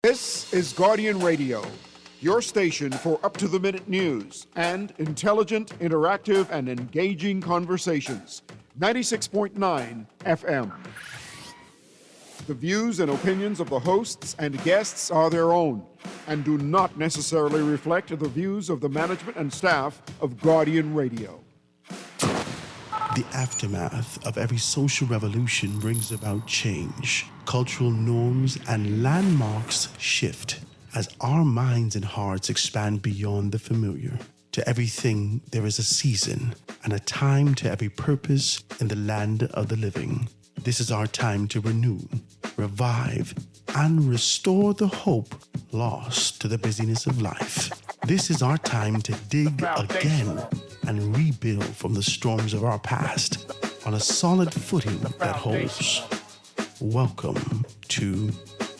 This is Guardian Radio, your station for up-to-the-minute news and intelligent, interactive, and engaging conversations. 96.9 FM. The views and opinions of the hosts and guests are their own and do not necessarily reflect the views of the management and staff of Guardian Radio. The aftermath of every social revolution brings about change. Cultural norms and landmarks shift as our minds and hearts expand beyond the familiar. To everything, there is a season and a time to every purpose in the land of the living. This is our time to renew, revive, and restore the hope lost to the busyness of life. This is our time to dig again and rebuild from the storms of our past on a solid footing that holds. Welcome to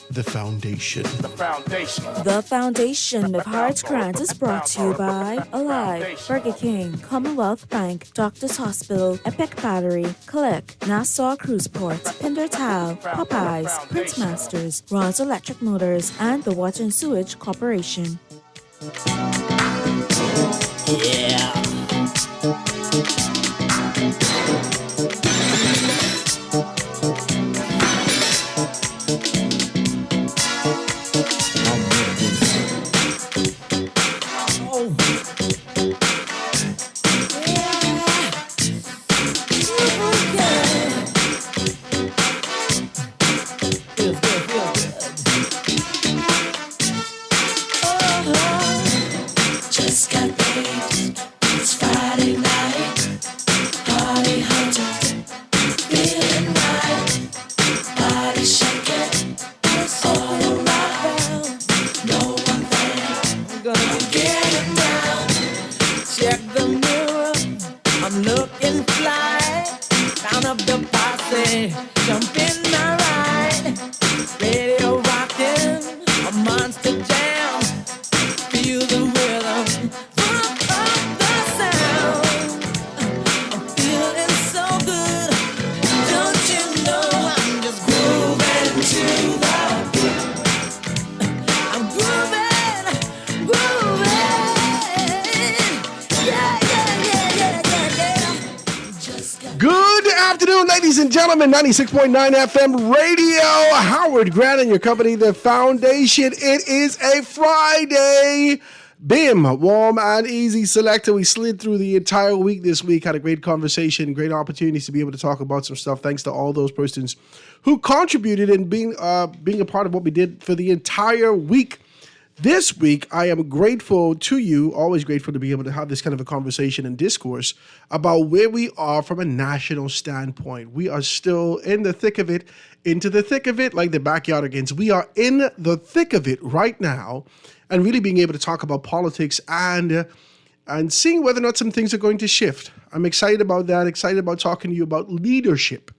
The Foundation. The Foundation of Hearts Grant is brought to you by Alive, Burger King, Commonwealth Bank, Doctors Hospital, Epic Battery, Click, Nassau Cruise Port, Pinder Towel, Popeyes, Prince Masters, Ron's Electric Motors, and the Water and Sewage Corporation. Yeah. Gentlemen, 96.9 FM radio, Howard Grant and your company, The Foundation. It is a Friday. Bim, warm and easy selector. We slid through the entire week this week, had a great conversation, great opportunities to be able to talk about some stuff. Thanks to all those persons who contributed in being a part of what we did for the entire week. This week, I am grateful to you, always grateful to be able to have this kind of a conversation and discourse about where we are from a national standpoint. We are still in the thick of it, into the thick of it, like the backyard against. We are in the thick of it right now, and really being able to talk about politics and seeing whether or not some things are going to shift. I'm excited about that, excited about talking to you about leadership.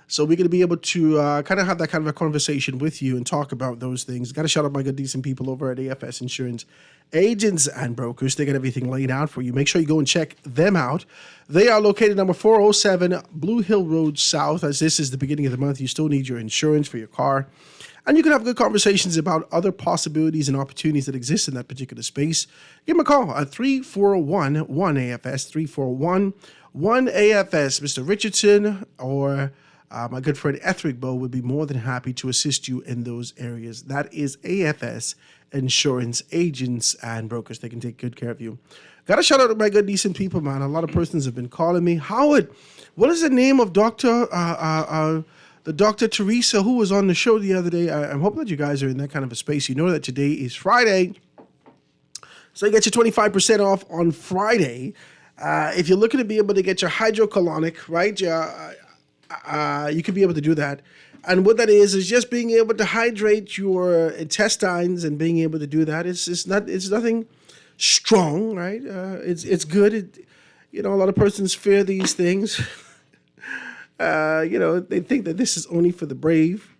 So we're going to be able to kind of have that kind of a conversation with you and talk about those things. Got to shout out my good, decent people over at AFS Insurance Agents and Brokers. They got everything laid out for you. Make sure you go and check them out. They are located number 407 Blue Hill Road South. As this is the beginning of the month, you still need your insurance for your car. And you can have good conversations about other possibilities and opportunities that exist in that particular space. Give them a call at 341-1AFS, 341-1AFS. Mr. Richardson or my good friend Ethric Bow would be more than happy to assist you in those areas. That is AFS Insurance Agents and Brokers. They can take good care of you. Got to shout out to my good, decent people, man. A lot of persons have been calling me. Howard, what is the name of the Dr. Teresa who was on the show the other day? I'm hoping that you guys are in that kind of a space. You know that today is Friday, so you get your 25% off on Friday. If you're looking to be able to get your hydrocolonic, right, you can be able to do that. And what that is just being able to hydrate your intestines and being able to do that. It's nothing strong, right? It's good. A lot of persons fear these things. They think that this is only for the brave.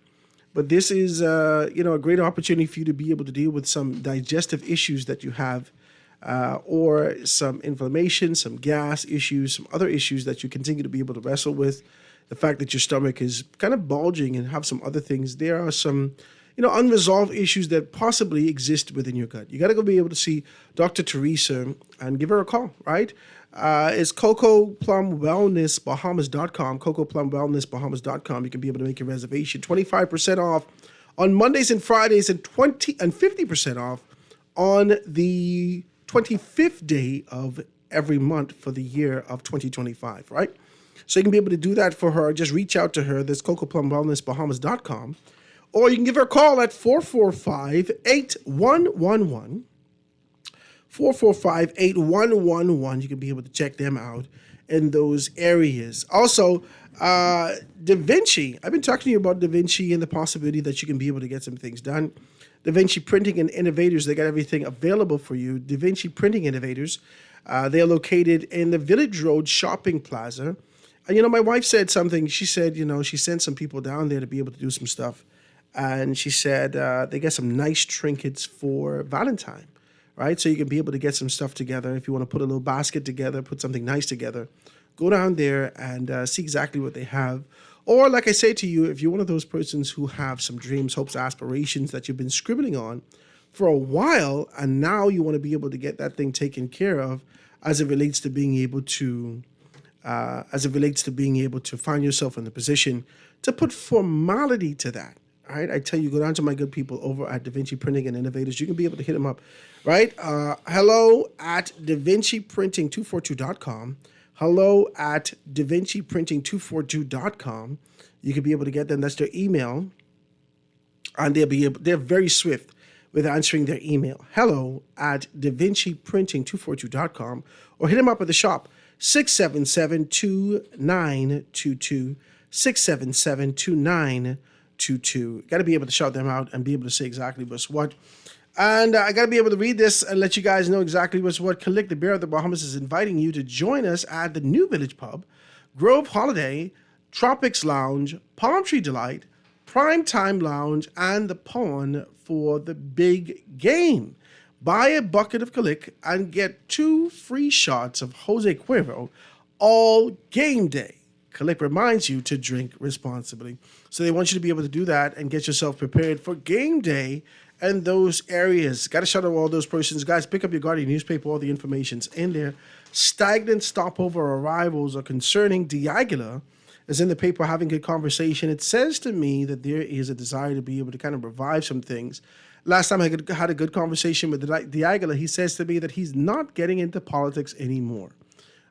But this is, a great opportunity for you to be able to deal with some digestive issues that you have, or some inflammation, some gas issues, some other issues that you continue to be able to wrestle with. the fact that your stomach is kind of bulging and have some other things, there are some, unresolved issues that possibly exist within your gut. You got to go be able to see Dr. Teresa and give her a call, right? It's CocoPlumWellnessBahamas.com, CocoPlumWellnessBahamas.com. You can be able to make your reservation. 25% off on Mondays and Fridays, and 50% off on the 25th day of every month for the year of 2025, right? So you can be able to do that for her. Just reach out to her. That's CocoPlumWellnessBahamas.com. Or you can give her a call at 445-8111. 445-8111. You can be able to check them out in those areas. Also, Da Vinci. I've been talking to you about Da Vinci and the possibility that you can be able to get some things done. Da Vinci Printing and Innovators, they got everything available for you. Da Vinci Printing Innovators, they're located in the Village Road Shopping Plaza. And, my wife said something. She said, she sent some people down there to be able to do some stuff. And she said they get some nice trinkets for Valentine, right? So you can be able to get some stuff together. If you want to put a little basket together, put something nice together, go down there and see exactly what they have. Or like I say to you, if you're one of those persons who have some dreams, hopes, aspirations that you've been scribbling on for a while, and now you want to be able to get that thing taken care of as it relates to being able to find yourself in the position to put formality to that. All right, I tell you, go down to my good people over at Da Vinci Printing and Innovators. You can be able to hit them up, right? Hello at DaVinciPrinting242.com. Hello at DaVinciPrinting242.com. You can be able to get them. That's their email, and they're very swift with answering their email. Hello at DaVinciPrinting242.com, or hit them up at the shop, 677-2922, 677-2922. Got to be able to shout them out and be able to say exactly what's what. And I got to be able to read this and let you guys know exactly what's what. Kalik, the Bear of the Bahamas, is inviting you to join us at the New Village Pub, Grove Holiday, Tropics Lounge, Palm Tree Delight, Prime Time Lounge, and the Pawn for the big game. Buy a bucket of Kalik and get 2 free shots of Jose Cuervo all game day. Kalik reminds you to drink responsibly. So they want you to be able to do that and get yourself prepared for game day and those areas. Got to shout out all those persons. Guys, pick up your Guardian newspaper. All the information's in there. Stagnant stopover arrivals are concerning. Diagula is in the paper having good conversation. It says to me that there is a desire to be able to kind of revive some things. Last time I had a good conversation with Diagula, he says to me that he's not getting into politics anymore.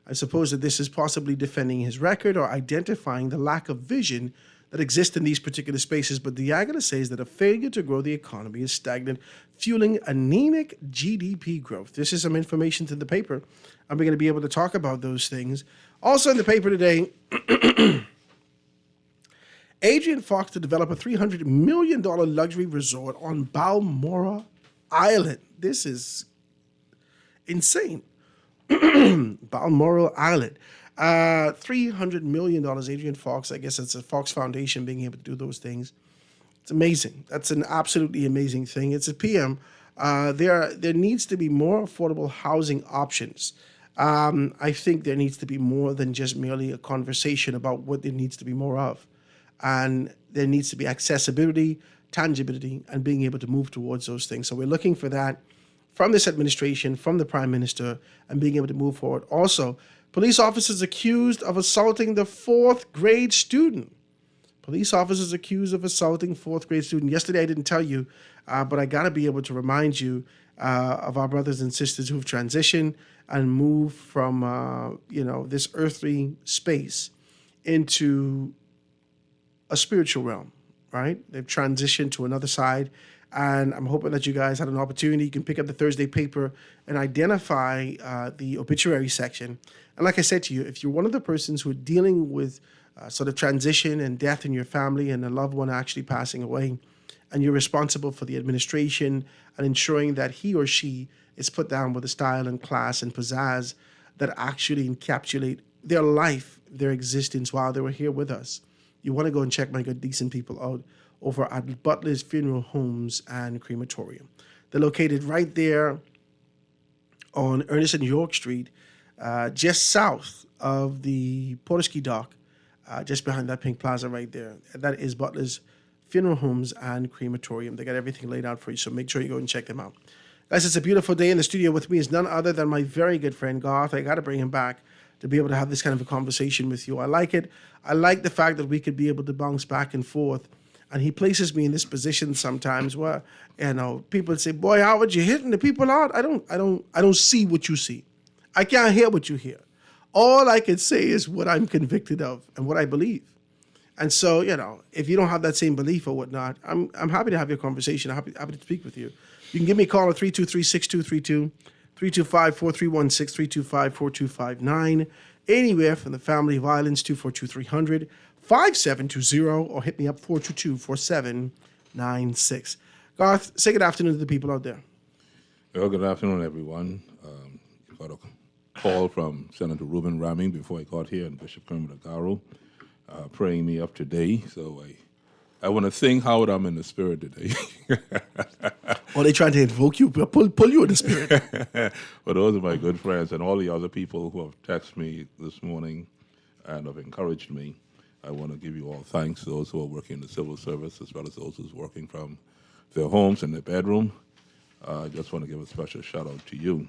I suppose that this is possibly defending his record or identifying the lack of vision that exists in these particular spaces. But Diagula says that a failure to grow the economy is stagnant, fueling anemic GDP growth. This is some information to the paper, and we're going to be able to talk about those things. Also in the paper today, Adrian Fox to develop a $300 million luxury resort on Balmoral Island. This is insane. Balmoral Island. $300 million, Adrian Fox. I guess it's a Fox Foundation being able to do those things. It's amazing. That's an absolutely amazing thing. It's a PM. There needs to be more affordable housing options. I think there needs to be more than just merely a conversation about what there needs to be more of. And there needs to be accessibility, tangibility, and being able to move towards those things. So we're looking for that from this administration, from the Prime Minister, and being able to move forward. Also, police officers accused of assaulting the 4th grade student. Police officers accused of assaulting 4th grade student. Yesterday I didn't tell you, but I got to be able to remind you of our brothers and sisters who've transitioned and moved from, this earthly space into a spiritual realm, right? They've transitioned to another side. And I'm hoping that you guys had an opportunity. You can pick up the Thursday paper and identify the obituary section. And like I said to you, if you're one of the persons who are dealing with sort of transition and death in your family and a loved one actually passing away, and you're responsible for the administration and ensuring that he or she is put down with a style and class and pizzazz that actually encapsulate their life, their existence while they were here with us, you want to go and check my good, decent people out over at Butler's Funeral Homes and Crematorium. They're located right there on Ernest and York Street, just south of the Porterski Dock just behind that pink plaza right there. That is Butler's Funeral Homes and Crematorium. They got everything laid out for you, so make sure you go and check them out. Guys, it's a beautiful day. In the studio with me is none other than my very good friend Garth. I got to bring him back to be able to have this kind of a conversation with you. I like it. I like the fact that we could be able to bounce back and forth. And he places me in this position sometimes where, people say, "Boy, Howard, you're hitting the people out." I don't see what you see. I can't hear what you hear. All I can say is what I'm convicted of and what I believe. And so, if you don't have that same belief or whatnot, I'm happy to have your conversation. I'm happy to speak with you. You can give me a call at 323-6232, 325-4316, 325-4259, anywhere from the Family Violence 242-300, 5720, or hit me up 422-4796. Garth, say good afternoon to the people out there. Well, good afternoon, everyone. Got a call from Senator Reuben Ramming before I got here, and Bishop Kermit Agaro praying me up today. So I want to thank Howard I'm in the spirit today. Or they trying to invoke you, pull you in the spirit. But those are my good friends and all the other people who have texted me this morning and have encouraged me. I want to give you all thanks, those who are working in the civil service as well as those who's working from their homes and their bedroom. I just want to give a special shout out to you.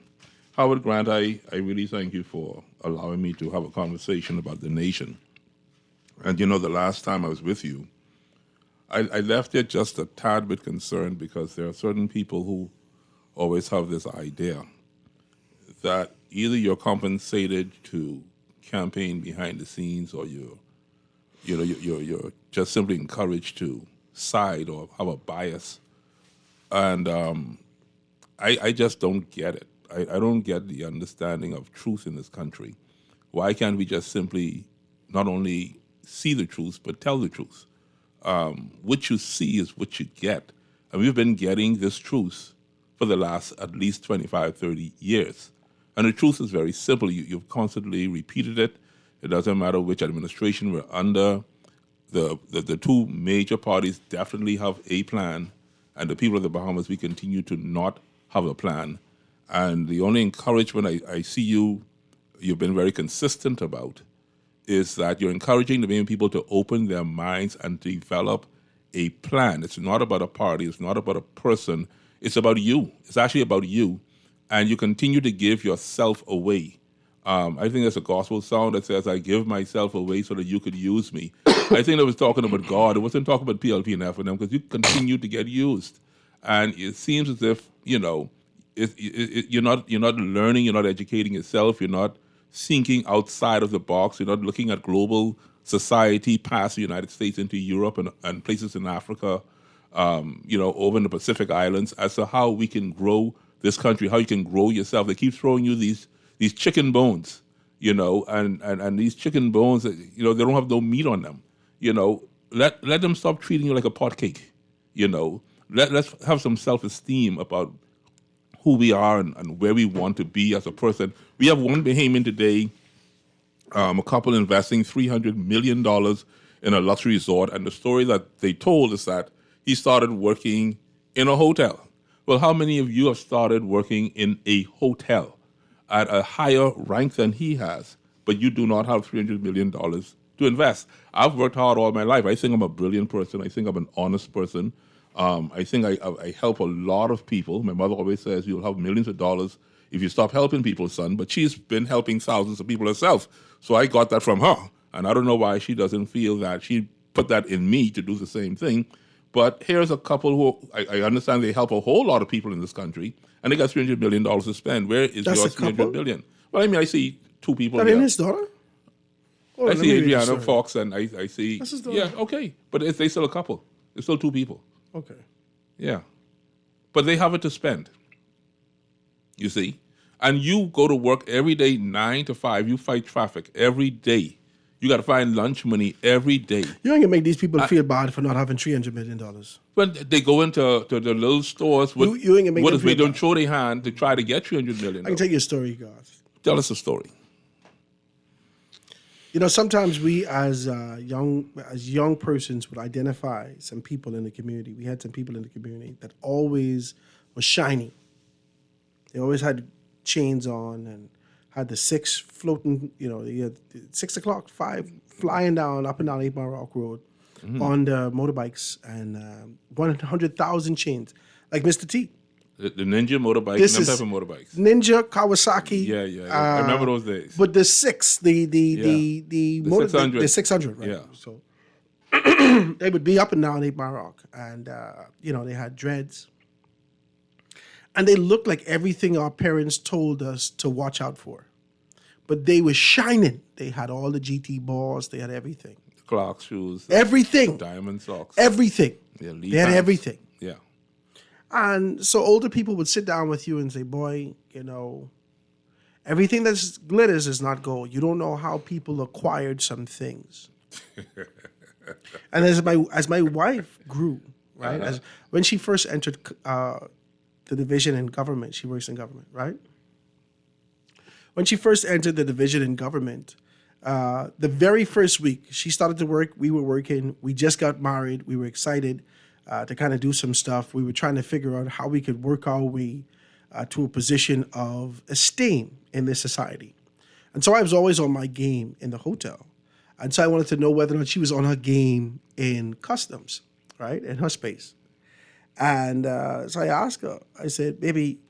Howard Grant, I really thank you for allowing me to have a conversation about the nation. And the last time I was with you, I left there just a tad bit concerned because there are certain people who always have this idea that either you're compensated to campaign behind the scenes or you're just simply encouraged to side or have a bias. And I just don't get it. I don't get the understanding of truth in this country. Why can't we just simply not only see the truth, but tell the truth? What you see is what you get. And we've been getting this truth for the last at least 25, 30 years. And the truth is very simple. You've constantly repeated it. It doesn't matter which administration we're under. The two major parties definitely have a plan. And the people of the Bahamas, we continue to not have a plan. And the only encouragement I see you've been very consistent about is that you're encouraging the Bahamian people to open their minds and develop a plan. It's not about a party. It's not about a person. It's about you. It's actually about you. And you continue to give yourself away. I think there's a gospel song that says, "I give myself away so that you could use me." I think it was talking about God. It wasn't talking about PLP and F&M because you continue to get used. And it seems as if, you're not learning, you're not educating yourself, you're not thinking outside of the box, you're not looking at global society past the United States into Europe and places in Africa, over in the Pacific Islands as to how we can grow this country, how you can grow yourself. They keep throwing you these chicken bones, and these chicken bones, they don't have no meat on them. Let them stop treating you like a pot cake. Let's have some self-esteem about who we are and where we want to be as a person. We have one Bahamian today, a couple investing $300 million in a luxury resort, and the story that they told is that he started working in a hotel. Well, how many of you have started working in a hotel at a higher rank than he has, but you do not have $300 million to invest? I've worked hard all my life. I think I'm a brilliant person. I think I'm an honest person. I think I help a lot of people. My mother always says you'll have millions of dollars if you stop helping people, son. But she's been helping thousands of people herself. So I got that from her. And I don't know why she doesn't feel that she put that in me to do the same thing. But here's a couple who I understand they help a whole lot of people in this country. And they got $300 million to spend. Where is your $300 million? Well, I see two people That here. in his daughter? Oh, I see Adriana Fox and I see... That's his daughter. Yeah, okay. But they still a couple. They're still two people. Okay. Yeah. But they have it to spend. You see? And you go to work every day, 9 to 5. You fight traffic every day. You got to find lunch money every day. You ain't gonna make these people feel bad for not having $300 million. When they go into the little stores with You ain't gonna make them they feel don't bad. throw their hand to try to get $300 million. I can tell you a story, God. Tell us a story. Sometimes we as young persons would identify some people in the community. We had some people in the community that always was shiny. They always had chains on and had the 6 floating, you had 6 o'clock, 5 flying down up and down 8 Mile Rock Road on the motorbikes and 100,000 chains, like Mr. T. The Ninja motorbike, This them is type of motorbikes. Ninja, Kawasaki. Yeah. I remember those days. But the 6, the The 600. the 600, right? Yeah. So they would be up and down 8 Mile Rock, and they had dreads, and they looked like everything our parents told us to watch out for, but they were shining. They had all the GT balls. They had everything. Clark shoes, Everything. diamond socks. Everything. Yeah, Lee They had pants. everything. Yeah. And so older people would sit down with you and say, boy, everything that glitters is not gold. You don't know how people acquired some things. And as my wife grew, right, when she first entered the division in government, she works in government, right? When she first entered the division in government, the very first week she started to work, we were working, we just got married, we were excited to kind of do some stuff. We were trying to figure out how we could work our way to a position of esteem in this society. And so I was always on my game in the hotel. And so I wanted to know whether or not she was on her game in customs, right, in her space. And so I asked her, I said, baby,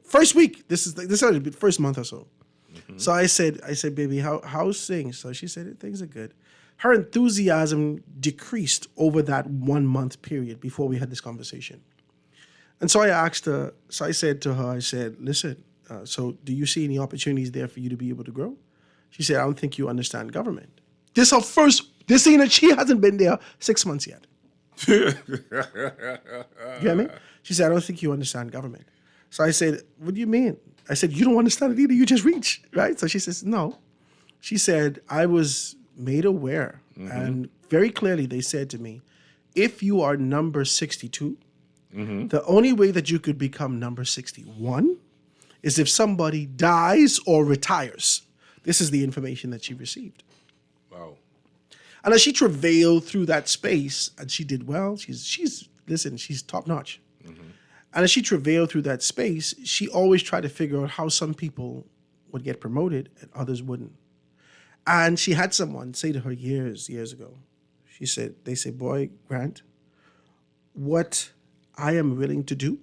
first week, this is the first month or so. Mm-hmm. So I said, baby, how's things? So she said, things are good. Her enthusiasm decreased over that 1 month period before we had this conversation. And so I asked her, I said to her, listen, so do you see any opportunities there for you to be able to grow? She said, I don't think you understand government. This thing that she hasn't been there 6 months yet. You get me? She said, I don't think you understand government. So I said, what do you mean? I said, you don't understand it either. You just reach, right? So she says, no. She said, I was made aware. And very clearly they said to me, if you are number 62, the only way that you could become number 61 is if somebody dies or retires. This is the information that she received. Wow. And as she travailed through that space, and she did well, she's top notch. And as she travailed through that space, she always tried to figure out how some people would get promoted and others wouldn't. And she had someone say to her years ago, they said, boy, Grant, what I am willing to do,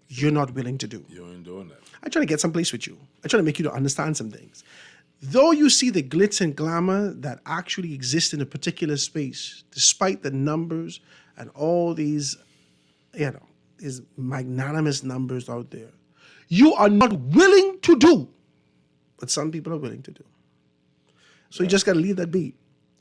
you're not willing to do. You ain't doing that. I try to get someplace with you. I try to make you to understand some things. Though you see the glitz and glamour that actually exist in a particular space, despite the numbers and all these, these magnanimous numbers out there, you are not willing to do what some people are willing to do. So you just got to leave that be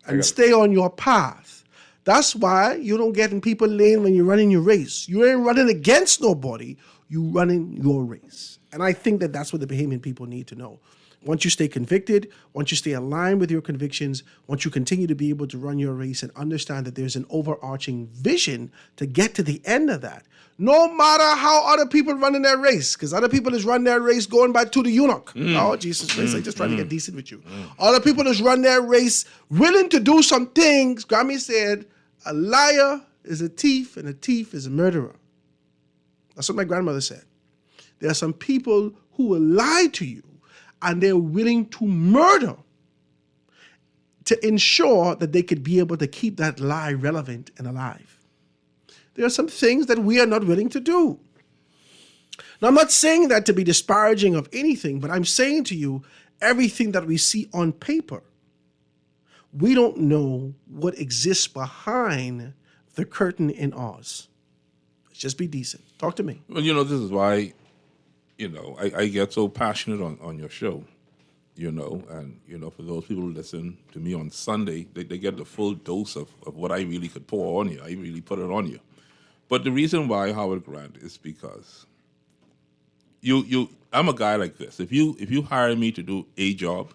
and stay on your path. That's why you don't get in people's lane when you're running your race. You ain't running against nobody. You running your race. And I think that that's what the Bahamian people need to know. Once you stay convicted, once you stay aligned with your convictions, once you continue to be able to run your race and understand that there's an overarching vision to get to the end of that, no matter how other people running their race, because other people just run their race going back to the eunuch. Oh, Jesus Christ, I just trying to get decent with you. Other people just run their race willing to do some things. Grammy said, a liar is a thief and a thief is a murderer. That's what my grandmother said. There are some people who will lie to you and they're willing to murder to ensure that they could be able to keep that lie relevant and alive. There are some things that we are not willing to do. Now, I'm not saying that to be disparaging of anything, but I'm saying to you, everything that we see on paper, we don't know what exists behind the curtain in Oz. Let's just be decent. Talk to me. Well, this is why, I get so passionate on your show, and, for those people who listen to me on Sunday, they get the full dose of what I really could pour on you. I really put it on you. But the reason why, Howard Grant, is because I'm a guy like this. If you hire me to do a job,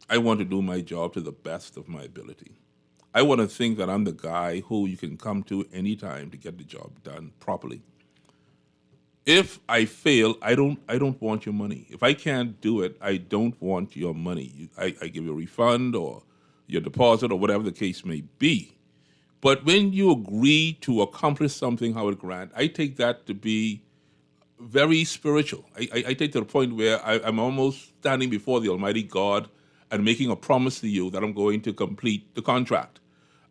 I want to do my job to the best of my ability. I want to think that I'm the guy who you can come to anytime to get the job done properly. If I fail, I don't want your money. If I can't do it, I don't want your money. I give you a refund or your deposit or whatever the case may be. But when you agree to accomplish something, Howard Grant, I take that to be very spiritual. I take to the point where I'm almost standing before the Almighty God and making a promise to you that I'm going to complete the contract.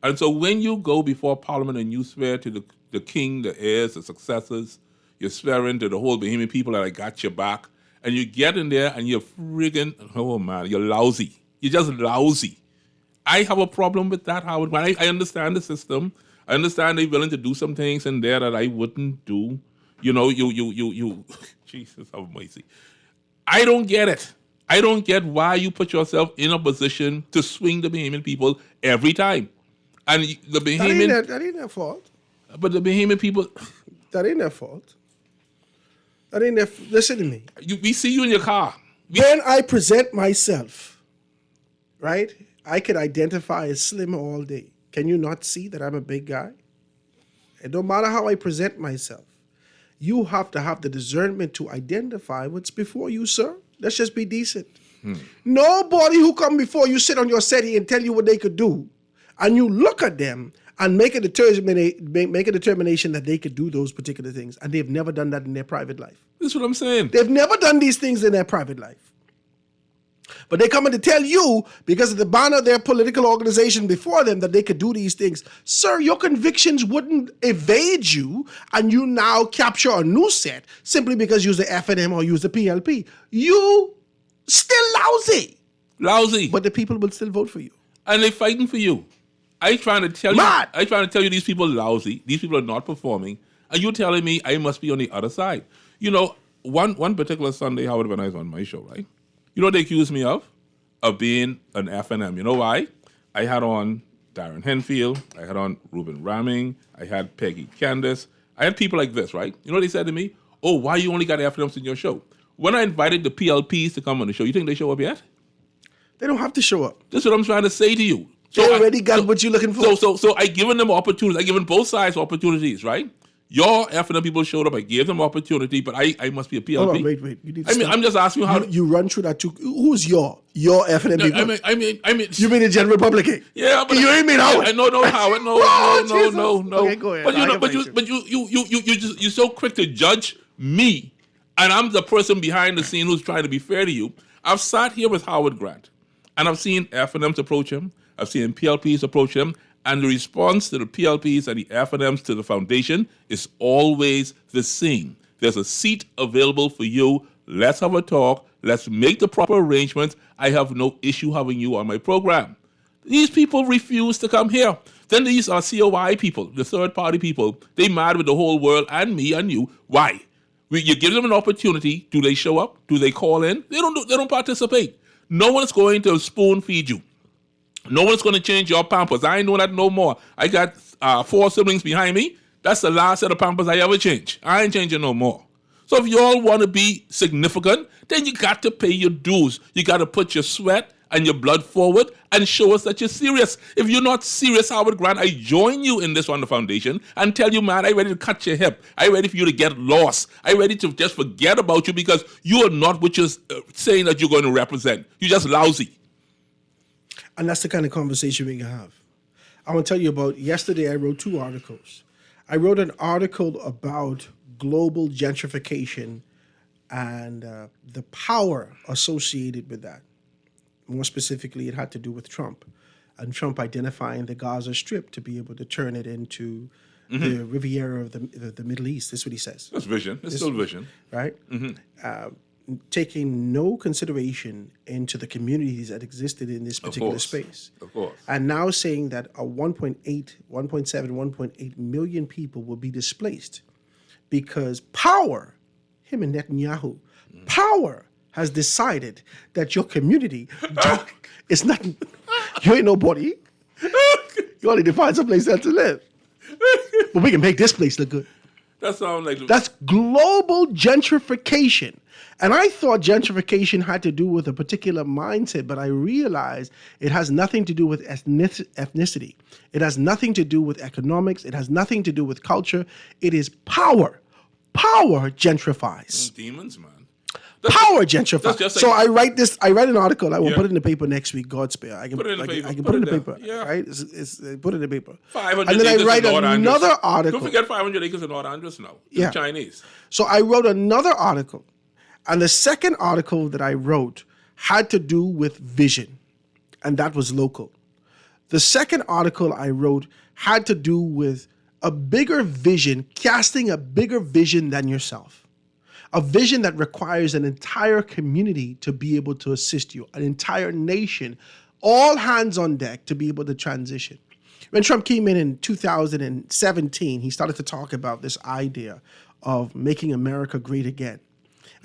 And so when you go before Parliament and you swear to the king, the heirs, the successors, you're swearing to the whole Bahamian people that I got your back, and you get in there and you're friggin', oh man, you're lousy. You're just lousy. I have a problem with that, Howard. When I understand the system, I understand they're willing to do some things in there that I wouldn't do. You know, you, Jesus have mercy. I don't get it. I don't get why you put yourself in a position to swing the Bahamian people every time. And the Bahamian... That ain't their fault. But the Bahamian people... That ain't their fault. That ain't their... Listen to me. We see you in your car. When I present myself, right, I could identify as slim all day. Can you not see that I'm a big guy? It don't matter how I present myself. You have to have the discernment to identify what's before you, sir. Let's just be decent. Nobody who come before you sit on your settee and tell you what they could do, and you look at them and make a determination that they could do those particular things, and they've never done that in their private life. That's what I'm saying. They've never done these things in their private life. But they come in to tell you, because of the banner of their political organization before them, that they could do these things. Sir, your convictions wouldn't evade you, and you now capture a new set simply because you use the FNM or use the PLP. You still lousy. Lousy. But the people will still vote for you. And they're fighting for you. I trying to tell Mad. you. I trying to tell you these people are lousy. These people are not performing, and you're telling me I must be on the other side. You know, one particular Sunday, Howard, when I was on my show, right? You know what they accused me of? Of being an FNM. You know why? I had on Darren Henfield. I had on Ruben Ramming. I had Peggy Candace. I had people like this, right? You know what they said to me? Oh, why you only got FNMs in your show? When I invited the PLPs to come on the show, you think they show up yet? They don't have to show up. That's what I'm trying to say to you. They already got what you're looking for. So I given them opportunities. I given both sides opportunities, right? Your FNM people showed up. I gave them opportunity, but I must be a PLP. Hold on, wait. You need to stop. I'm just asking you how you run through that too. Who's your FNM people? I mean. You mean the General Republican? Yeah, but you ain't mean Howard. No, Howard. No. Okay, go ahead. But you're so quick to judge me, and I'm the person behind the scene who's trying to be fair to you. I've sat here with Howard Grant, and I've seen FNMs approach him. I've seen PLPs approach him. And the response to the PLPs and the FNMs to the foundation is always the same. There's a seat available for you. Let's have a talk. Let's make the proper arrangements. I have no issue having you on my program. These people refuse to come here. Then these are COI people, the third-party people. They mad with the whole world and me and you. Why? You give them an opportunity. Do they show up? Do they call in? They don't participate. No one's going to spoon feed you. No one's going to change your Pampers. I ain't doing that no more. I got 4 siblings behind me. That's the last set of Pampers I ever change. I ain't changing no more. So if you all want to be significant, then you got to pay your dues. You got to put your sweat and your blood forward and show us that you're serious. If you're not serious, Howard Grant, I join you in this on the foundation and tell you, man, I'm ready to cut your hip. I'm ready for you to get lost. I'm ready to just forget about you because you are not what you're saying that you're going to represent. You're just lousy. And that's the kind of conversation we can have. I want to tell you about, yesterday I wrote 2 articles. I wrote an article about global gentrification and the power associated with that. More specifically, it had to do with Trump. And Trump identifying the Gaza Strip to be able to turn it into the Riviera of the Middle East. That's what he says. That's vision. It's still vision. Right? Taking no consideration into the communities that existed in this particular space. Of course. And now saying that 1.8 million people will be displaced because power, him and Netanyahu, power has decided that your community is not, you ain't nobody. You only need to find someplace else to live. But we can make this place look good. That sounds like... That's global gentrification. And I thought gentrification had to do with a particular mindset, but I realized it has nothing to do with ethnicity. It has nothing to do with economics. It has nothing to do with culture. It is power. Power gentrifies. Demons, man. Power gentrify. that's just So like- I write an article. I will Yeah. put it in the paper next week. God spare. I can Put it in the I paper. can Put put it in it the there. paper. Yeah. Right? Put it in the paper. 500 And then I acres write in North Andros. another article. Don't forget 500 acres in North Andros now. Yeah. The Chinese. So I wrote another article. And the second article that I wrote had to do with vision. And that was local. The second article I wrote had to do with a bigger vision, casting a bigger vision than yourself. A vision that requires an entire community to be able to assist you, an entire nation, all hands on deck to be able to transition. When Trump came in 2017, he started to talk about this idea of making America great again.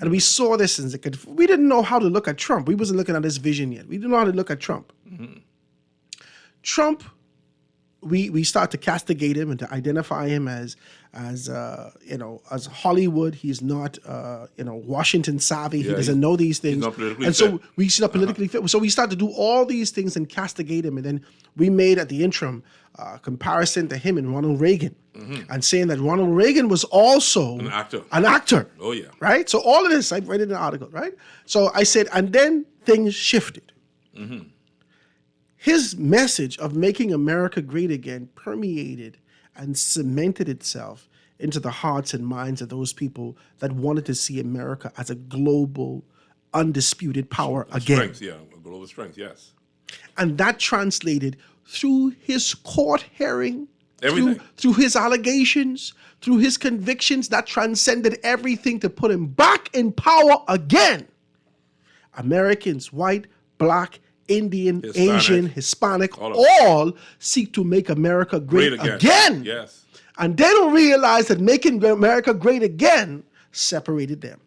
And we saw this, and we didn't know how to look at Trump. We wasn't looking at his vision yet. We didn't know how to look at Trump. Mm-hmm. Trump, we start to castigate him and to identify him as Hollywood. He's not Washington savvy. Yeah, he doesn't know these things. not politically and so fit. he's not politically fit. So we start to do all these things and castigate him. And then we made at the interim comparison to him and Ronald Reagan, and saying that Ronald Reagan was also An actor. An actor. Oh, yeah. Right. So all of this I read in an article. Right. So I said, and then things shifted. Mm-hmm. His message of making America great again permeated and cemented itself into the hearts and minds of those people that wanted to see America as a global, undisputed power again. Strength, yeah. Global strength, yes. And that translated through his court hearing, Everything. through his allegations, through his convictions, that transcended everything to put him back in power again. Americans, white, black, Indian, Hispanic. Asian, Hispanic, All of them. all seek to make America great, again. Yes. And they don't realize that making America great again separated them.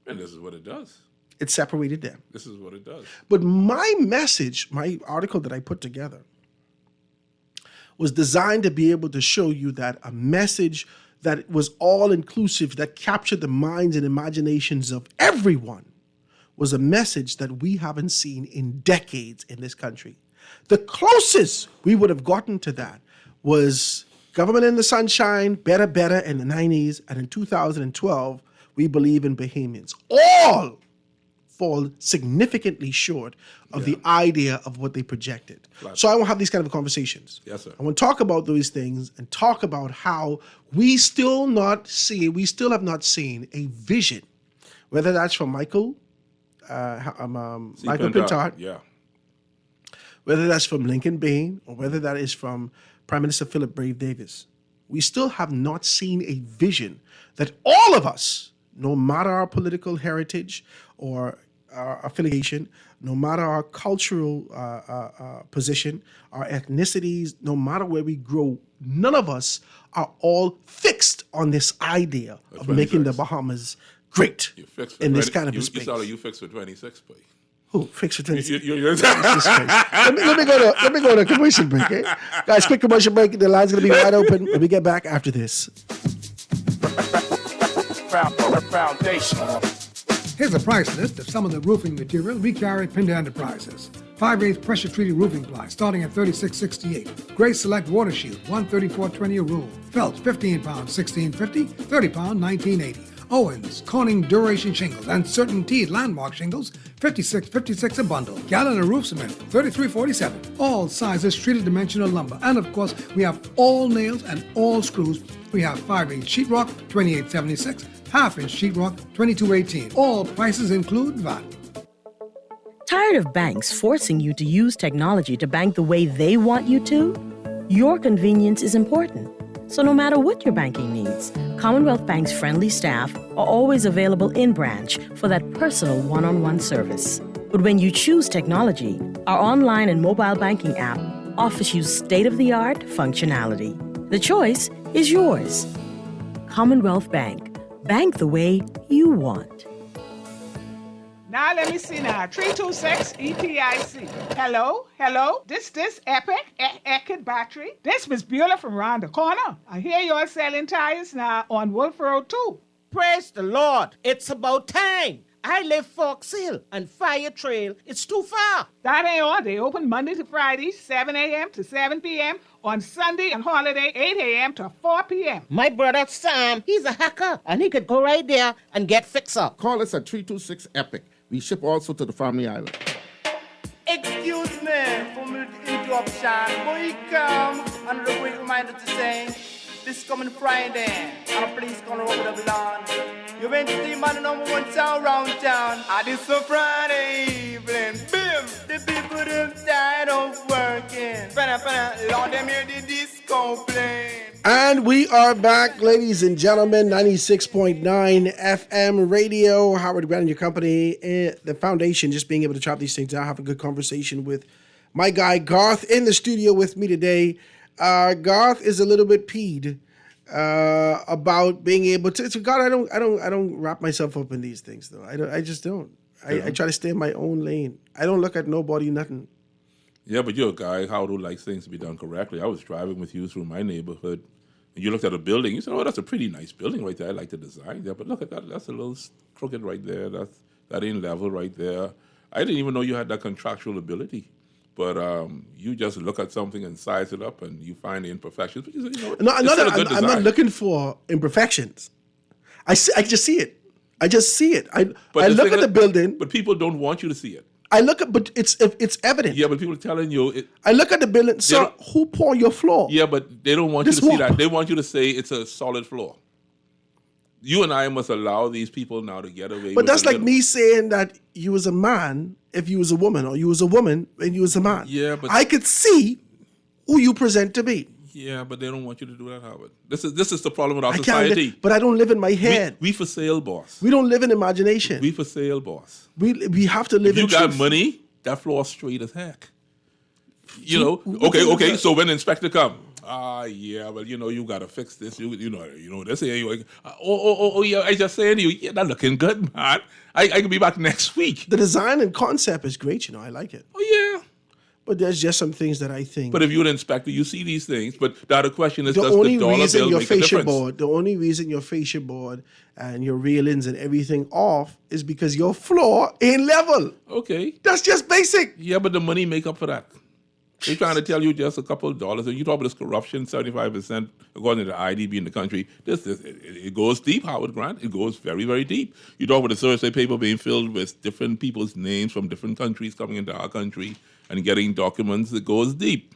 And this is what it does. It separated them. This is what it does. But my message, my article that I put together, was designed to be able to show you that a message that was all inclusive, that captured the minds and imaginations of everyone, was a message that we haven't seen in decades in this country. The closest we would have gotten to that was Government in the Sunshine, Better in the 90s, and in 2012, We Believe in Bahamians. All fall significantly short of the idea of what they projected. So I want to have these kind of conversations. Yes, sir. I want to talk about those things and talk about how we still have not seen a vision, whether that's from Michael Pintard, Yeah. whether that's from Lincoln Bain, or whether that is from Prime Minister Philip Brave Davis. We still have not seen a vision that all of us, no matter our political heritage or our affiliation, no matter our cultural position, our ethnicities, no matter where we grow, none of us are all fixed on this idea of making the Bahamas great You fixed for in this 20 kind of a you space. saw that you fixed for 26, boy. Who fixed for 26? You're let me go to commercial break, eh? Guys, quick commercial break. The line's gonna be wide open when we get back after this. Foundation. Here's a price list of some of the roofing material we carry at Pinda Enterprises. 5/8 pressure-treated roofing ply starting at $36.68. Gray Select Water Shield, $134.20 a roll. Felt, 15 pounds, $16.50. 30 pound, $19.80. Owens, Corning Duration Shingles, and CertainTeed Landmark Shingles, $56.56 a bundle. Gallon of roof cement, $33.47. All sizes treated dimensional lumber. And of course, we have all nails and all screws. We have 5/8 sheetrock, $28.76. Half-inch sheetrock, $22.18. All prices include VAT. Tired of banks forcing you to use technology to bank the way they want you to? Your convenience is important. So no matter what your banking needs, Commonwealth Bank's friendly staff are always available in branch for that personal one-on-one service. But when you choose technology, our online and mobile banking app offers you state-of-the-art functionality. The choice is yours. Commonwealth Bank. Bank the way you want. Now let me see now. 326 EPIC. Hello? This Epic battery. This Miss Beulah from round the corner. I hear you're selling tires now on Wolf Road too. Praise the Lord. It's about time. I live Fox Hill and Fire Trail. It's too far. That ain't all. They open Monday to Friday, 7 a.m. to 7 p.m. On Sunday and holiday, 8 a.m. to 4 p.m. My brother Sam, he's a hacker, and he could go right there and get fixed up. Call us at 326-EPIC. We ship also to the Family Island. Excuse me for the interruption. Boy, come and a quick reminder to say, this coming Friday, and a police gonna over the lawn. You went to the man number 1 town round town. And this a Friday evening. Bim! The people them tired of working. Lord, them hear the disco playing. And we are back, ladies and gentlemen. 96.9 FM radio. Howard Grant and your company. The foundation, just being able to chop these things down, have a good conversation with my guy Garth in the studio with me today. Garth is a little bit peed about being able to. So God, I don't wrap myself up in these things though. I just don't. I try to stay in my own lane. I don't look at nobody, nothing. Yeah, but you're a guy, Howard, who likes things to be done correctly. I was driving with you through my neighborhood, and you looked at a building. You said, "Oh, that's a pretty nice building right there. I like the design there." But look at that. That's a little crooked right there. That ain't level right there. I didn't even know you had that contractual ability. But you just look at something and size it up, and you find the imperfections. But you say, you know, I'm not looking for imperfections. I just see it. I just see it. I look at the building. But people don't want you to see it. I look at, but it's evident. Yeah, but people are telling you. I look at the building. Sir, who poured your floor? Yeah, but they don't want you to see that. They want you to say it's a solid floor. You and I must allow these people now to get away. But that's like me saying that you was a man if you was a woman, or you was a woman and you was a man. Yeah, but I could see who you present to be. Yeah, but they don't want you to do that, Howard. This is the problem with our society. But I don't live in my head. We for sale, boss. We don't live in imagination. We for sale, boss. We have to live in truth. If you got truth. money, that floor straight as heck. You know, okay. So when the inspector come, yeah, well, you know, you gotta fix this. You know, they say, yeah, I just saying to you, yeah, that looking good, man. I can be back next week. The design and concept is great, you know, I like it. Oh yeah. But there's just some things that I think. But if you're an inspector, you see these things. But the other question is, does the dollar bill make a difference? The only reason your fascia board and your railings and everything off is because your floor ain't level. Okay. That's just basic. Yeah, but the money make up for that. They're trying to tell you just a couple of dollars. And you talk about this corruption, 75%, according to the IDB in the country. It goes deep, Howard Grant. It goes very, very deep. You talk about the Thursday paper being filled with different people's names from different countries coming into our country and getting documents. It goes deep.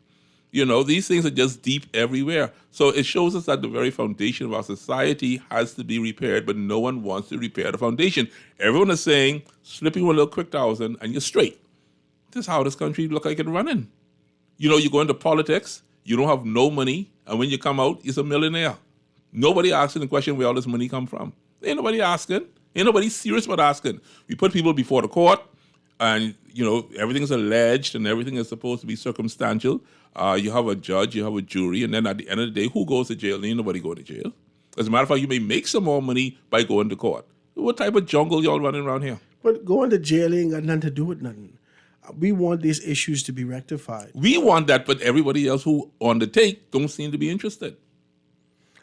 You know, these things are just deep everywhere. So it shows us that the very foundation of our society has to be repaired, but no one wants to repair the foundation. Everyone is saying, slipping one little quick thousand and you're straight. This is how this country look like it's running. You know, you go into politics, you don't have no money, and when you come out, you're a millionaire. Nobody asking the question where all this money come from. Ain't nobody asking. Ain't nobody serious about asking. We put people before the court, and, you know, everything's alleged and everything is supposed to be circumstantial. You have a judge, you have a jury, and then at the end of the day, who goes to jail? Ain't nobody go to jail. As a matter of fact, you may make some more money by going to court. What type of jungle y'all running around here? But going to jail ain't got nothing to do with nothing. We want these issues to be rectified. We want that, but everybody else who on the take don't seem to be interested.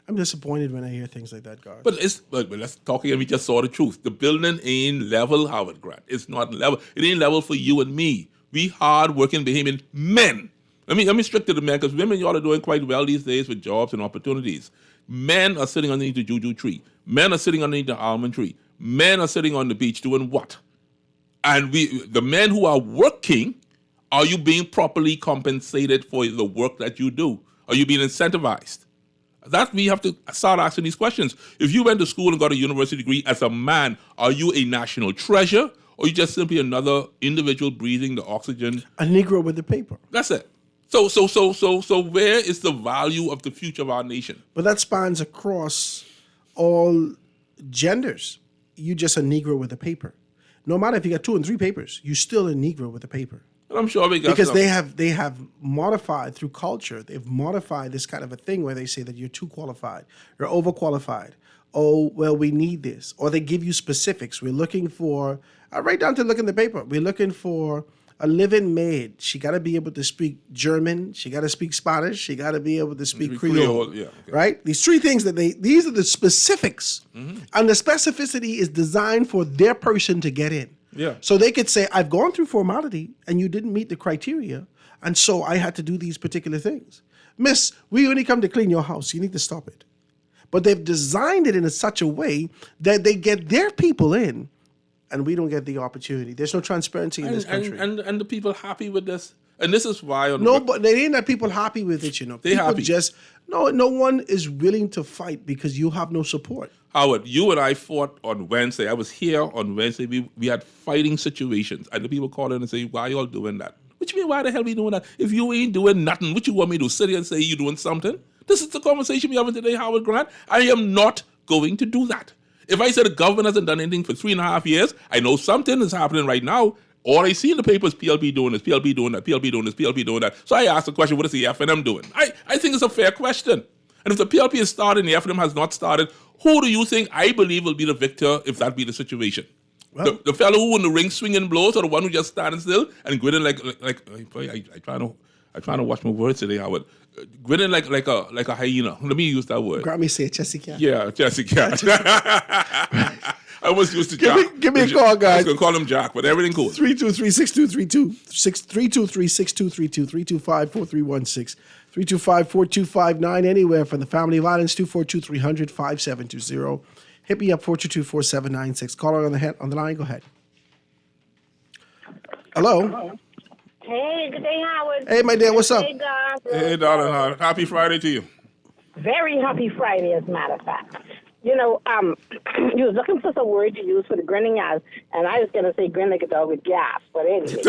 I'm disappointed when I hear things like that, Garth. But let's talk again. We just saw the truth. The building ain't level, Howard Grant. It's not level. It ain't level for you and me. We hard-working, behaving men. Let me stick to the men, because women, y'all are doing quite well these days with jobs and opportunities. Men are sitting underneath the juju tree. Men are sitting underneath the almond tree. Men are sitting on the beach doing what? And the men who are working, are you being properly compensated for the work that you do? Are you being incentivized? That we have to start asking these questions. If you went to school and got a university degree as a man, are you a national treasure, or are you just simply another individual breathing the oxygen? A Negro with the paper. That's it. So where is the value of the future of our nation? But that spans across all genders. You just a Negro with a paper. No matter if you got 2 and 3 papers, you're still a Negro with a paper. And I'm sure because they have modified through culture. They've modified this kind of a thing where they say that you're too qualified, you're overqualified. Oh, well, we need this, or they give you specifics. We're looking for right down to look in the paper. We're looking for a living maid, she got to be able to speak German, she got to speak Spanish, she got to be able to speak Creole, yeah, okay. right? These three things these are the specifics, and the specificity is designed for their person to get in. Yeah. So they could say, I've gone through formality and you didn't meet the criteria, and so I had to do these particular things. Miss, we only come to clean your house. You need to stop it. But they've designed it in such a way that they get their people in, and we don't get the opportunity. There's no transparency in this country. And the people happy with this? And this is why... But they ain't that people happy with it, you know. They happy. No one is willing to fight because you have no support. Howard, you and I fought on Wednesday. I was here on Wednesday. We had fighting situations. And the people call in and say, why y'all doing that? What you mean, why the hell we doing that? If you ain't doing nothing, what you want me to do? Sit here and say you doing something? This is the conversation we having today, Howard Grant. I am not going to do that. If I said the government hasn't done anything for 3.5 years, I know something is happening right now. All I see in the paper is PLP doing this, PLP doing that, PLP doing this, PLP doing that. So I asked the question, what is the FNM doing? I think it's a fair question. And if the PLP is started and the FNM has not started, who do you think I believe will be the victor if that be the situation? Well, the fellow who in the ring swinging blows, or the one who just standing still and grinning like I trying to watch my words today, Howard. Grinning like a hyena. Let me use that word. Grammy say Jessica. Yeah, Jessica. I almost used to Jack. Give me a call, guys. I was going to call him Jack, but everything cool. 323-6232, 323-6232, 325-4316, 325-4259, anywhere from the Family of Islands, 242-300-5720. Hit me up, 422-4796. Caller on the line, go ahead. Hello. Hey, good day, Howard. Hey, my dear, what's up? Hey, God. Hey, darling, happy Friday to you. Very happy Friday, as a matter of fact. You know, you was looking for some word to use for the grinning eyes, and I was going to say grin like a dog with gas, but anyway.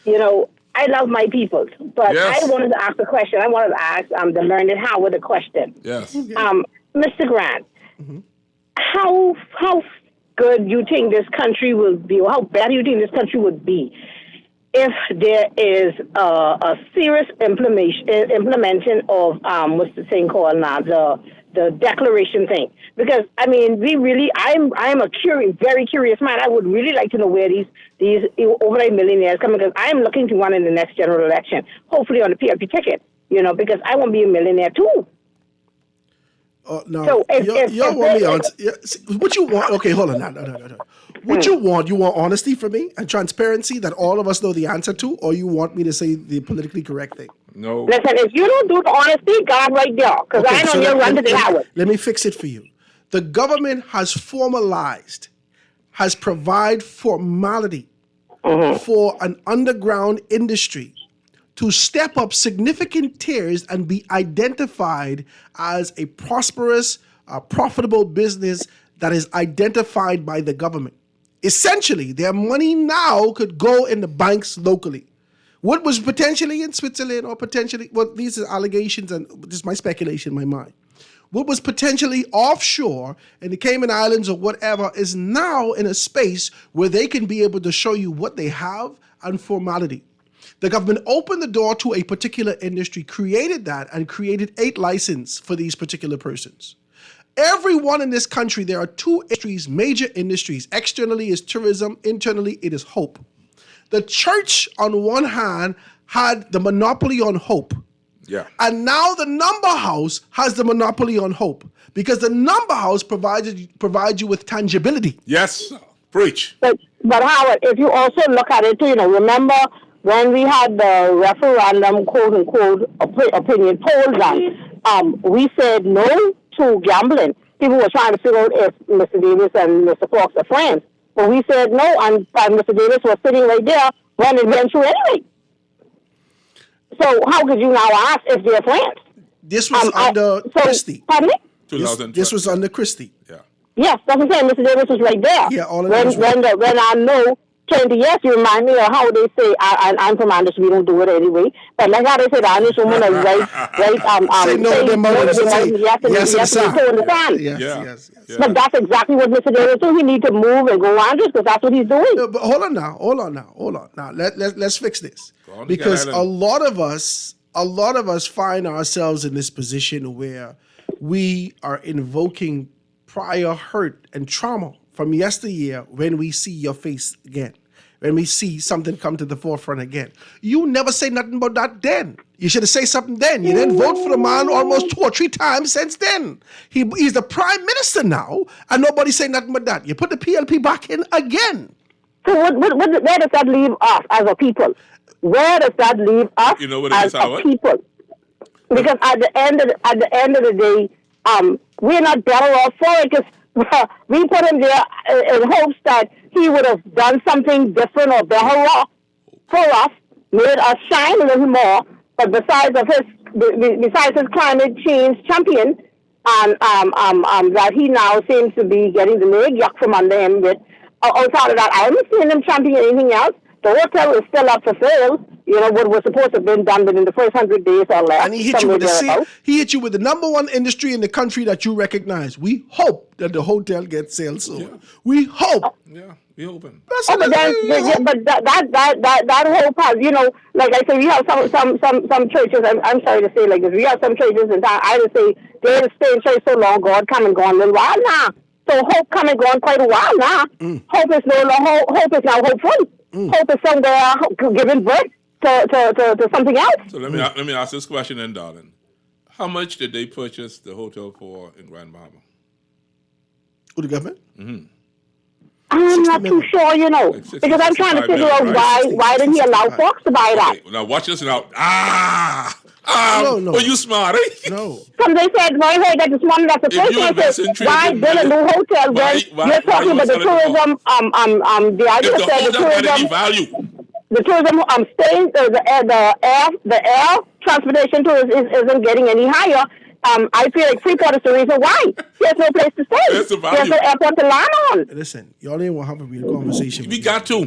You know, I love my people, but yes. I wanted to ask a question. I wanted to ask the learned Howard a question. Yes. Mr. Grant, how good you think this country will be, or how bad you think this country would be if there is a serious implementation of what's the thing called now, the declaration thing? Because I mean, I'm a very curious man. I would really like to know where these overnight millionaires come, because I am looking to run in the next general election, hopefully on the PLP ticket. You know, because I want to be a millionaire too. No, so you want me on. What you want? Okay, hold on. No. What you want? You want honesty from me and transparency that all of us know the answer to, or you want me to say the politically correct thing? No. Listen, if you don't do the honesty, God right there, because I know you'll run to the Howard. Let me fix it for you. The government has provided formality for an underground industry to step up significant tiers and be identified as a prosperous, profitable business that is identified by the government. Essentially, their money now could go in the banks locally. What was potentially in Switzerland or potentially, well, these are allegations and this is my speculation in my mind. What was potentially offshore in the Cayman Islands or whatever is now in a space where they can be able to show you what they have and formality. The government opened the door to a particular industry, created that, and created 8 licenses for these particular persons. Everyone in this country, there are 2 industries, major industries. Externally is tourism, internally it is hope. The church, on one hand, had the monopoly on hope. Yeah. And now the number house has the monopoly on hope, because the number house provides you with tangibility. Yes, preach. But Howard, if you also look at it too, you know, remember when we had the referendum, quote unquote, opinion polls on, we said no to gambling. People were trying to figure out if Mr. Davis and Mr. Fox are friends. But we said no, and Mr. Davis was sitting right there when it went through anyway. So how could you now ask if they're friends? This was under Christie. Pardon me? This was under Christie. Yeah. Yes, that's what I'm saying. Mr. Davis was right there. Yeah, all of that. When I know 20 years, you remind me of how they say, I'm from Anders, we don't do it anyway. But like how they said, Anders woman is right, say no to their mothers, say yes, yes. But that's exactly what Mr. Davis do. He need to move and go Anders, because that's what he's doing. No, but hold on now. Now, let's fix this. Because a lot of us find ourselves in this position where we are invoking prior hurt and trauma from yesteryear when we see your face again, when we see something come to the forefront again. You never say nothing about that then. You should have said something then. You didn't vote for the man almost 2 or 3 times since then. He's the prime minister now, and nobody say nothing but that. You put the PLP back in again. So where does that leave us as a people? Where does that leave us as a people? Because at the end of the day, we're not better off for it because we put him there in hopes that he would have done something different or better for us, made us shine a little more. But besides his climate change champion, that he now seems to be getting the leg yuck from under him with. Outside of that, I haven't seen him champion anything else. The hotel is still up for sale. You know, what was supposed to have been done within the first 100 days or less. And he hit you with the number one industry in the country that you recognize. We hope that the hotel gets sale soon. Yeah. We hope. Yeah, we hoping. But that hope has, you know, like I said, we have some churches. I'm sorry to say like this. We have some churches in town. I would say they had to stay in church so long. God come and gone a little while now. So hope come and gone quite a while now. Hope is no longer hope is now hopeful. Hope is somewhere giving birth to something else. So let me ask this question then, darling. How much did they purchase the hotel for in Grand Bahama? Who, the government? Mm-hmm. I'm not too sure, you know, because I'm trying to figure out why didn't he allow Fox to buy that? Okay, now watch this now. No. Are you smart, eh? No. Some they said, I heard that this morning that the person said, why build a new hotel when you're talking about the tourism, the idea said the tourism, staying, the air transportation tourism isn't getting any higher. I feel like Freeport is the reason why. There's no place to stay. There's no airport to land on. Listen, y'all ain't want to have a real conversation. We got to.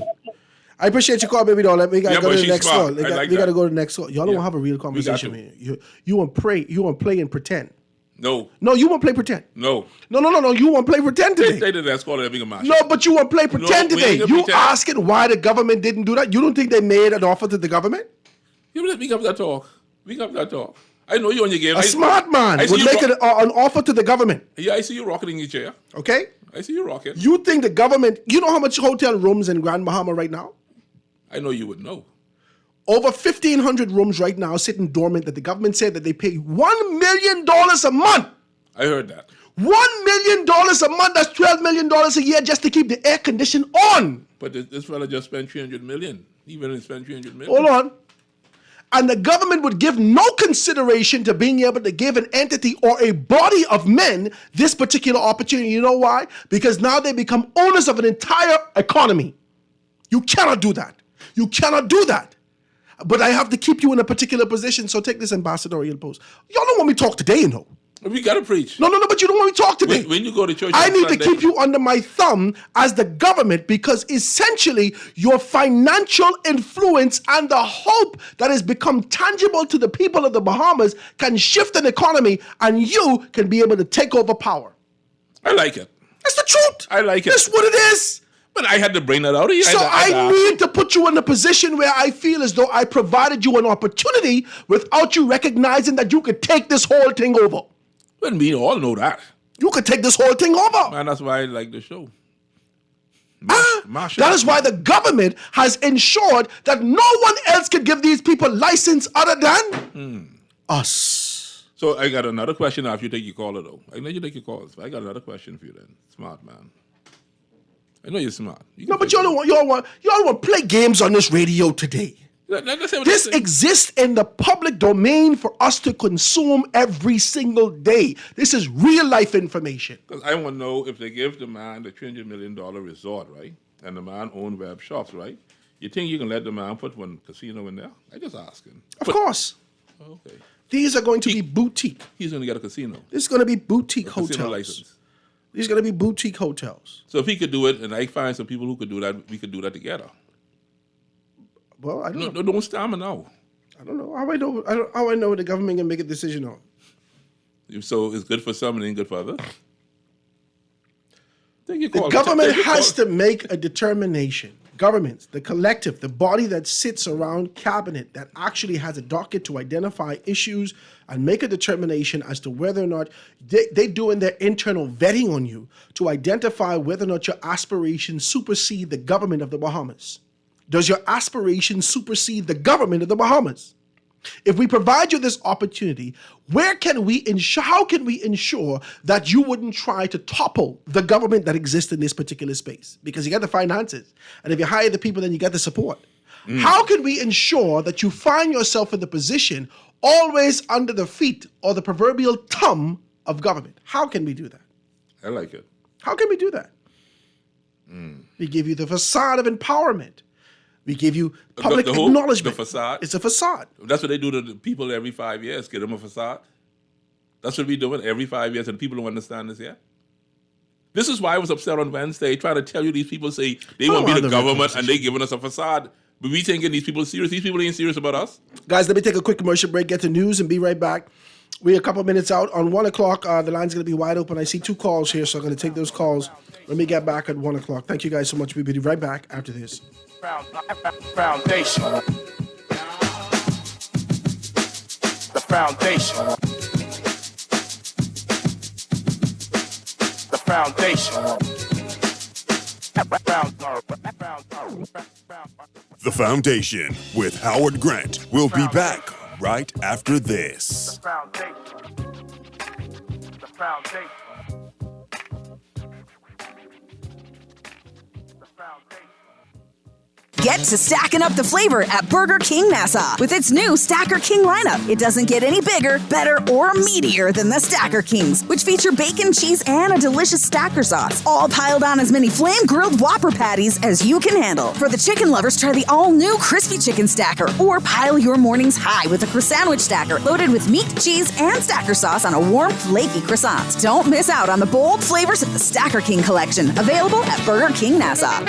I appreciate your call, baby doll. We got to go to the next call. We got to go to the next call. Y'all don't want to have a real conversation with me. You want to pray. You want to play and pretend. No, you want to play pretend. No. You want to play pretend today. They did that call at Bingham. No, but you want to play pretend today. You asking why the government didn't do that? You don't think they made an offer to the government? You let me up that talk. I know you on your game. A smart man would make an offer to the government. Yeah, I see you rocking in your chair. Okay? I see you rocking. You think the government, you know how much hotel rooms in Grand Bahama right now? I know you would know. Over 1,500 rooms right now sitting dormant that the government said that they pay $1 million a month. I heard that. $1 million a month, that's $12 million a year just to keep the air condition on. But this fella just spent $300 million. Even if he spent $300 million. Hold on. And the government would give no consideration to being able to give an entity or a body of men this particular opportunity. You know why? Because now they become owners of an entire economy. You cannot do that. You cannot do that. But I have to keep you in a particular position, so take this ambassadorial post. Y'all don't want me to talk today, you know. We got to preach. No, but you don't want me to talk today. When you go to church I need Sunday, to keep you under my thumb as the government because essentially your financial influence and the hope that has become tangible to the people of the Bahamas can shift an economy and you can be able to take over power. I like it. That's the truth. I like it. That's what it is. But I had to bring that out of you. So I need to put you in a position where I feel as though I provided you an opportunity without you recognizing that you could take this whole thing over. But we all know that. You could take this whole thing over. Man, that's why I like the show. That is why the government has ensured that no one else can give these people license other than us. So I got another question after you take your caller, though. I know you take your calls, but I got another question for you then. Smart man. I know you're smart. But y'all want to play games on this radio today. This exists in the public domain for us to consume every single day. This is real life information. Because I want to know if they give the man the $300 million resort, right? And the man own web shops, right? You think you can let the man put one casino in there? I just asking. Of course. Okay. These are going to be boutique. He's going to get a casino. This is going to be boutique hotels. These are going to be boutique hotels. So if he could do it, and I find some people who could do that, we could do that together. Well, I don't know. No, don't stop me now. I don't know. How I know the government can make a decision on? So it's good for some and ain't good for others? The government has to make a determination governments, the collective, the body that sits around cabinet that actually has a docket to identify issues and make a determination as to whether or not they're doing their internal vetting on you to identify whether or not your aspirations supersede the government of the Bahamas. Does your aspirations supersede the government of the Bahamas? If we provide you this opportunity, how can we ensure that you wouldn't try to topple the government that exists in this particular space? Because you got the finances. And if you hire the people, then you get the support. How can we ensure that you find yourself in the position always under the feet or the proverbial thumb of government? How can we do that? I like it. How can we do that? We give you the facade of empowerment. We give you public acknowledgement. The facade? It's a facade. That's what they do to the people every 5 years, give them a facade. That's what we're doing every 5 years, and people don't understand this yet. This is why I was upset on Wednesday, trying to tell you these people say they want to be the government and they giving us a facade. But we thinking these people serious. These people ain't serious about us. Guys, let me take a quick commercial break, get to news, and be right back. We're a couple minutes out. On 1 o'clock, the line's going to be wide open. I see 2 calls here, so I'm going to take those calls. Let me get back at 1 o'clock. Thank you guys so much. We'll be right back after this. Foundation. The foundation. The foundation. The Foundation with Howard Grant. We'll be back right after this. The foundation. The foundation. Get to stacking up the flavor at Burger King Nassau with its new Stacker King lineup. It doesn't get any bigger, better, or meatier than the Stacker Kings, which feature bacon, cheese, and a delicious stacker sauce, all piled on as many flame-grilled Whopper patties as you can handle. For the chicken lovers, try the all-new Crispy Chicken Stacker, or pile your mornings high with a croissant stacker loaded with meat, cheese, and stacker sauce on a warm, flaky croissant. Don't miss out on the bold flavors of the Stacker King collection, available at Burger King Nassau.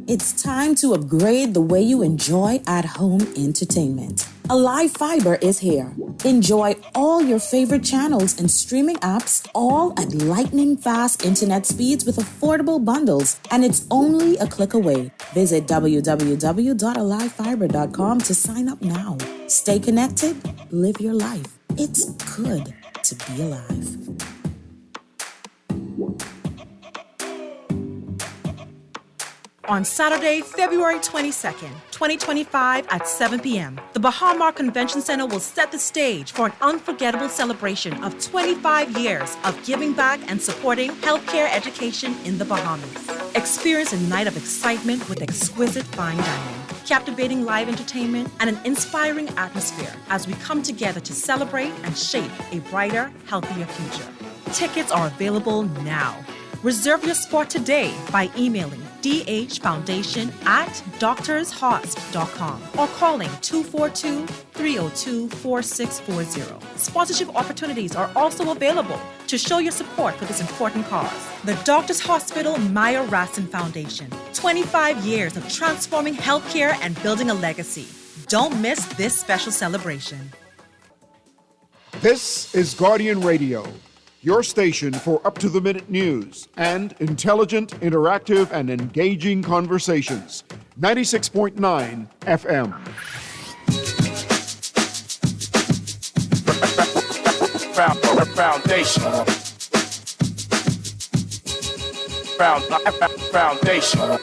It's time to upgrade the way you enjoy at-home entertainment. Alive Fiber is here. Enjoy all your favorite channels and streaming apps, all at lightning-fast internet speeds with affordable bundles, and it's only a click away. Visit www.alivefiber.com to sign up now. Stay connected, live your life. It's good to be alive. On Saturday, February 22nd, 2025 at 7 p.m., the Baha Convention Center will set the stage for an unforgettable celebration of 25 years of giving back and supporting healthcare education in the Bahamas. Experience a night of excitement with exquisite fine dining, captivating live entertainment, and an inspiring atmosphere as we come together to celebrate and shape a brighter, healthier future. Tickets are available now. Reserve your spot today by emailing dhfoundation@doctorshosp.com or calling 242-302-4640. Sponsorship opportunities are also available to show your support for this important cause. The Doctors Hospital Maya Rassin Foundation. 25 years of transforming healthcare and building a legacy. Don't miss this special celebration. This is Guardian Radio, your station for up-to-the-minute news and intelligent, interactive, and engaging conversations. 96.9 FM. Foundation. Foundation.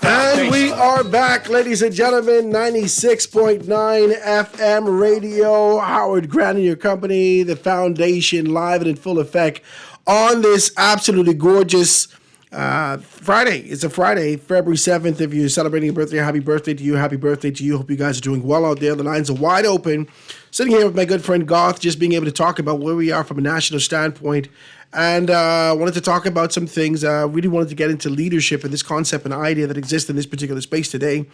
And we are back, ladies and gentlemen. 96.9 FM radio. Howard Grant and your company, the Foundation, live and in full effect on this absolutely gorgeous Friday. It's a Friday, February 7th. If you're celebrating a birthday, happy birthday to you. Happy birthday to you. Hope you guys are doing well out there. The lines are wide open. Sitting here with my good friend Garth, just being able to talk about where we are from a national standpoint. And wanted to talk about some things. Really wanted to get into leadership and this concept and idea that exists in this particular space today.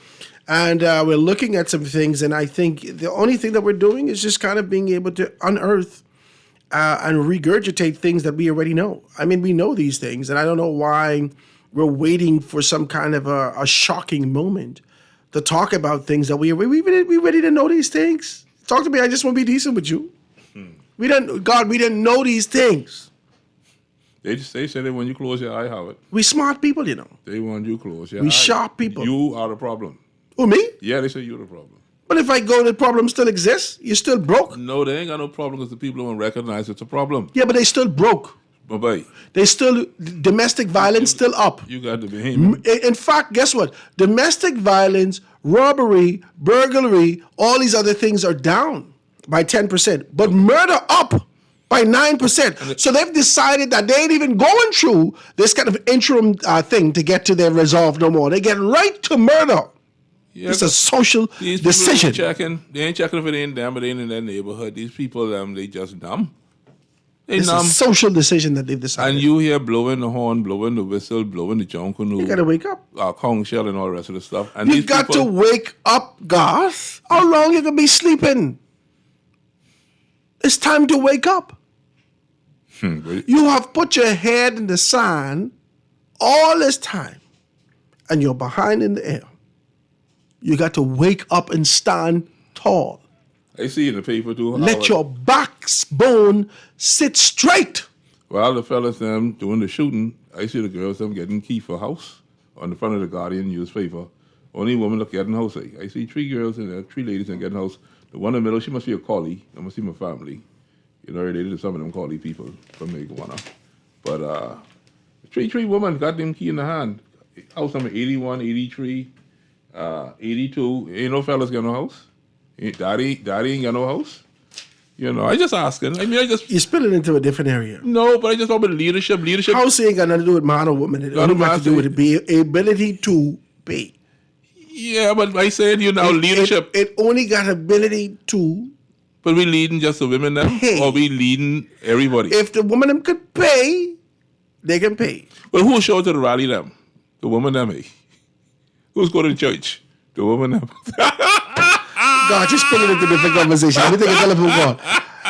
And we're looking at some things. And I think the only thing that we're doing is just kind of being able to unearth and regurgitate things that we already know. I mean, we know these things. And I don't know why we're waiting for some kind of a shocking moment to talk about things that we ready to know these things. Talk to me. I just want to be decent with you. We didn't know these things. They say they want you close your eye, Howard. We smart people, you know. They want you close your eye. We sharp people. You are the problem. Who, me? Yeah, they say you're the problem. But if I go, the problem still exists. You're still broke. No, they ain't got no problem because the people don't recognize it's a problem. Yeah, but they still broke. Bye-bye. They still, domestic violence still up. You got the behemoth. In fact, guess what? Domestic violence, robbery, burglary, all these other things are down by 10%. But murder up by 9%. So they've decided that they ain't even going through this kind of interim thing to get to their resolve no more. They get right to murder. Yeah, it's a social decision. They ain't checking if it ain't them, but it ain't in their neighborhood. These people, they just dumb. It's a social decision that they've decided. And you here blowing the horn, blowing the whistle, blowing the jonquil. You got to wake up. Conch shell and all the rest of the stuff. And you got to wake up, Garth. How long you going to be sleeping? It's time to wake up. You have put your head in the sand all this time, and you're behind in the air. You got to wake up and stand tall. I see in the paper too. Let your backbone sit straight. Well, the fellas them doing the shooting, I see the girls them getting key for house on the front of the Guardian newspaper. Only woman look getting house. I see 3 girls in there, 3 ladies in getting house. The one in the middle, she must be a collie. That must be my family. You know, related to some of them collie people from Iguana. But 3 women got them key in the hand. House number 81, 83. 82, ain't no fellas got no house. Daddy ain't got no house. You know, I just asking. You're spilling into a different area. No, but I just talk about leadership. House ain't got nothing to do with man or woman. It only got to do with the ability to pay. Yeah, but I said leadership. It only got ability to. But we leading just the women them, or we leading everybody? If the woman them could pay, they can pay. Well, who showed to the rally them? The woman them, eh? Who's going to church? The woman them. God, you're spinning into different conversation. Let me take a telephone call.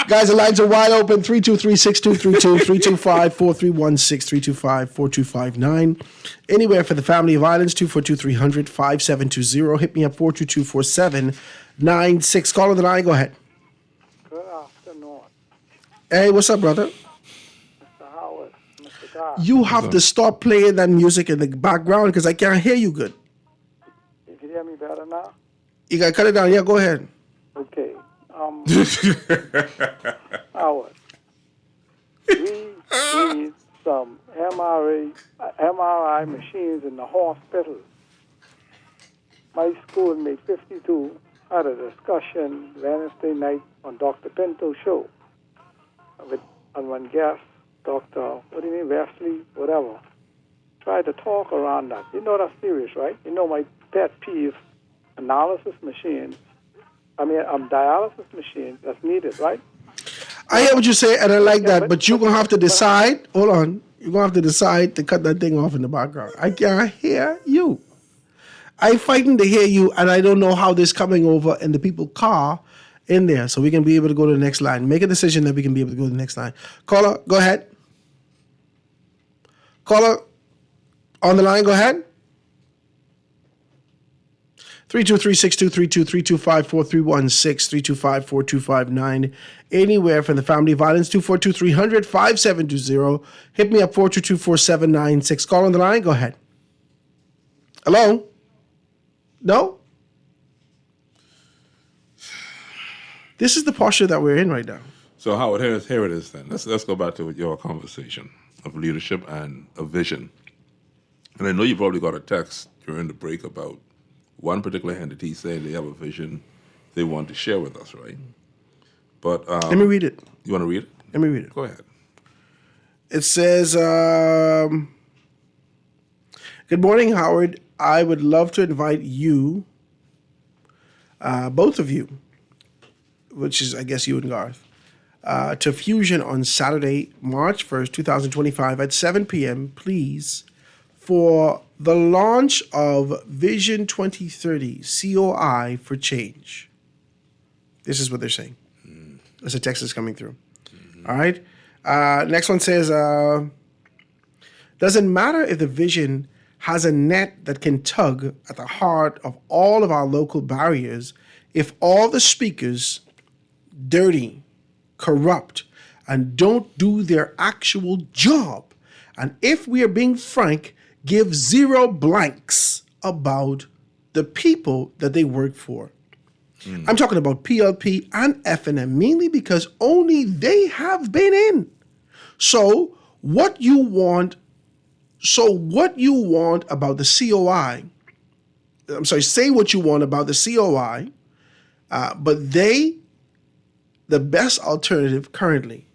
Guys, the lines are wide open. 323-6232, 325-4316, 325-4259. Anywhere for the family of islands, 242-300-5720. Hit me up, 422-4796. Call on the line. Go ahead. Good afternoon. Hey, what's up, brother? Mr. Howard, Mr. God. You have to stop playing that music in the background because I can't hear you good. You can hear me better now? You got to cut it down. Yeah, go ahead. Okay. Howard, we need some MRI machines in the hospitals. My schoolmate 52 had a discussion Wednesday night on Dr. Pinto's show with one guest, Dr. Wesley, whatever. Tried to talk around that. You know that's serious, right? You know my pet peeve, dialysis machines that's needed, right? I hear what you say, and I like that, but you're going to have to decide. Hold on. You're going to have to decide to cut that thing off in the background. I can't hear you. I'm fighting to hear you, and I don't know how this coming over in the people's car in there, so we can be able to go to the next line. Make a decision that we can be able to go to the next line. Caller, go ahead. Caller, on the line, go ahead. 323-6232, 325-4316, 325-4259. Anywhere from the family of violence, 242-300-5720. Hit me up, 422-4796. Call on the line, go ahead. Hello? No? This is the posture that we're in right now. So Howard, here it is then. Let's go back to your conversation of leadership and a vision. And I know you probably got a text during the break about one particular entity saying they have a vision they want to share with us, right? But let me read it. You want to read it? Let me read it. Go ahead. It says, good morning, Howard. I would love to invite you, both of you, which is, I guess, you and Garth, to Fusion on Saturday, March 1st, 2025 at 7 p.m., please, for the launch of Vision 2030, COI for Change. This is what they're saying. There's a text that's coming through. All right. Next one says, doesn't matter if the vision has a net that can tug at the heart of all of our local barriers if all the speakers dirty, corrupt, and don't do their actual job And if we are being frank, give zero blanks about the people that they work for. I'm talking about PLP and FNM, mainly because only they have been in. So what you want about the COI, say what you want about the COI, but the best alternative currently.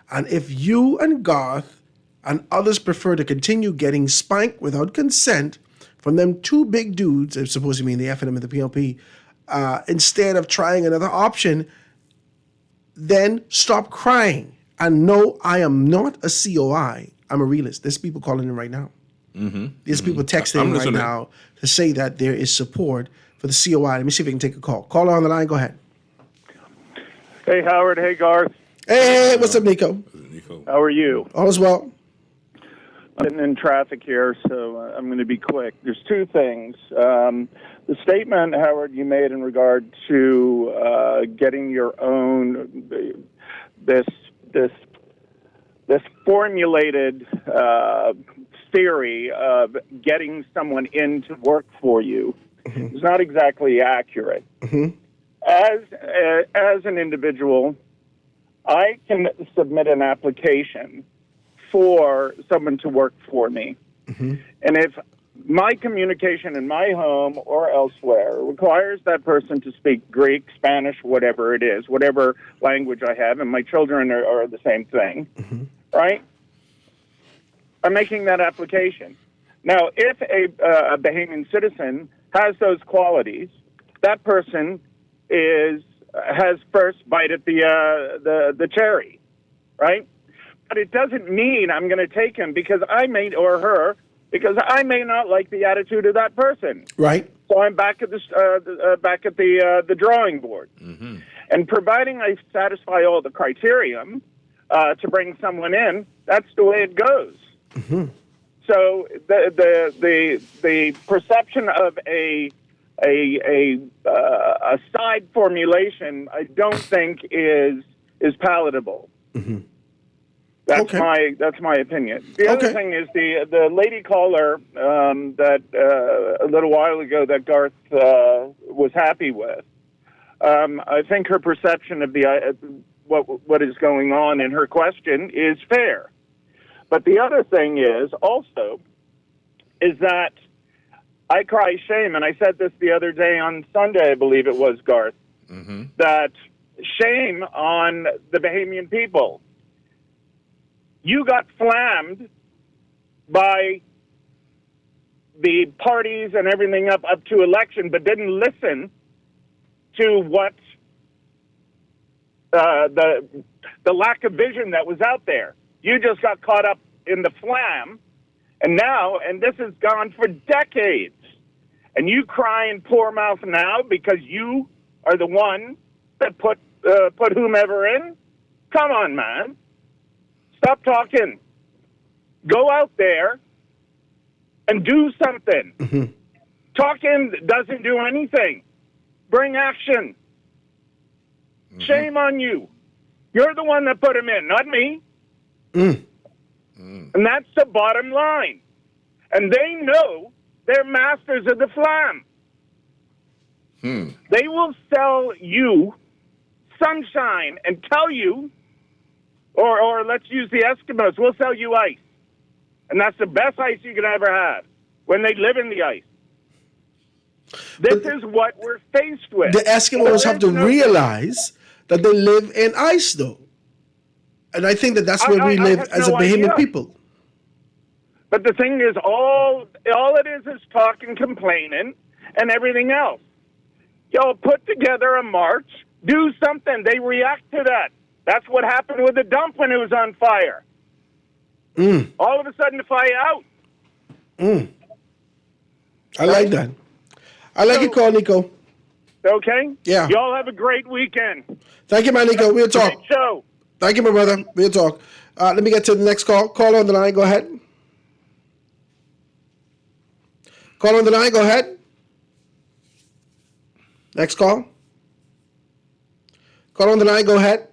And if you and Garth and others prefer to continue getting spanked without consent from them two big dudes, I'm supposed to mean the FNM and the PLP, instead of trying another option, then stop crying. And no, I am not a COI. I'm a realist. There's people calling in right now. There's people texting right now to say that there is support for the COI. Let me see if I can take a call. Caller on the line, go ahead. Hey, Howard. Hey, Garth. Hey, what's up, Nico? How are you? All is well. I'm in traffic here, so I'm going to be quick. There's two things. The statement, Howard, you made in regard to getting your own this formulated theory of getting someone in to work for you is not exactly accurate. As an individual, I can submit an application for someone to work for me. And if my communication in my home or elsewhere requires that person to speak Greek, Spanish, whatever it is, whatever language I have, and my children are the same thing, right? I'm making that application. Now, if a Bahamian citizen has those qualities, that person has first bite at the cherry, right? But it doesn't mean I'm going to take him because I may not like the attitude of that person. Right. So I'm back at the drawing board. And providing I satisfy all the criterion to bring someone in, that's the way it goes. So the perception of a side formulation, I don't think is palatable. That's my opinion. The other thing is the lady caller that a little while ago that Garth was happy with. I think her perception of what is going on in her question is fair. But the other thing is that I cry shame, and I said this the other day on Sunday, I believe it was, Garth, that shame on the Bahamian people. You got flammed by the parties and everything up to election, but didn't listen to what the lack of vision that was out there. You just got caught up in the flam, and this has gone for decades, and you cry and pour mouth now because you are the one that put whomever in? Come on, man. Stop talking. Go out there and do something. Talking doesn't do anything. Bring action. Shame on you. You're the one that put him in, not me. And that's the bottom line. And they know they're masters of the flam. They will sell you sunshine and tell you, or let's use the Eskimos, we'll sell you ice. And that's the best ice you can ever have when they live in the ice. This is what we're faced with. The Eskimos have to realize that they live in ice, though. And I think that's where we live as a Bahamian people. But the thing is, all it is talk and complaining and everything else. Y'all put together a march, do something. They react to that. That's what happened with the dump when it was on fire. All of a sudden, the fire out. I like that. I like your call, Nico. Okay? Yeah. Y'all have a great weekend. Thank you, my Nico. We'll talk. Great show. Thank you, my brother. We'll talk. Let me get to the next call. Call on the line. Go ahead. Call on the line. Go ahead. Next call. Call on the line. Go ahead.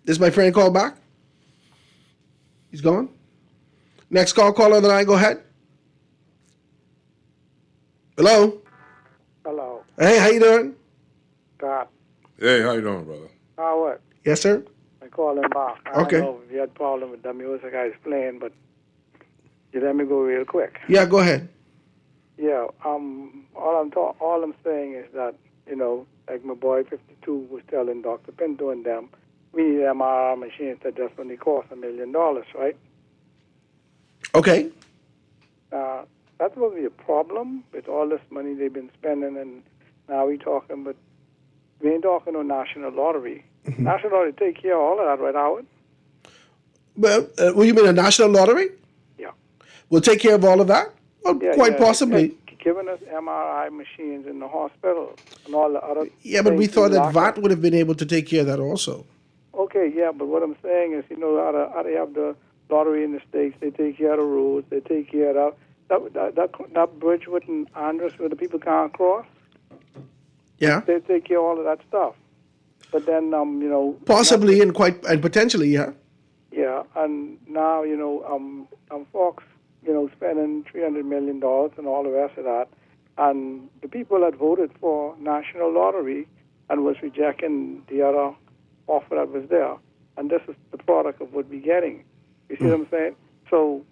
This my friend call back? He's gone. Next caller on the line. Go ahead. Hello. Hello. Hey, how you doing? God. Hey, how you doing, brother? Howard. Yes, sir. I call him back. I Okay. don't know if you had problem with the music I was playing, but you let me go real quick. Yeah, go ahead. Yeah. All I'm saying is that, you know, like my boy 52 was telling Dr. Pinto and them, we need MRI machines that just only cost $1 million, right? Okay. That will be a problem with all this money they've been spending, and now we talking, but we ain't talking on national lottery. Mm-hmm. National lottery take care of all of that, right, Howard? Well, what do you mean, a national lottery? Yeah. Will take care of all of that? Well, quite possibly. Giving us MRI machines in the hospital and all the other. Yeah, but we things thought that locked VAT up. would have been able to take care of that also. Okay, yeah, but what I'm saying is, you know, how they have the lottery in the States, they take care of the roads, they take care of that bridge with Andres where the people can't cross. Yeah. They take care of all of that stuff. But then, you know. Possibly and potentially, yeah. Yeah, and now, you know, Fox, you know, spending $300 million and all the rest of that. And the people that voted for national lottery and was rejecting the other offer that was there. And this is the product of what we're getting. You see what I'm saying? So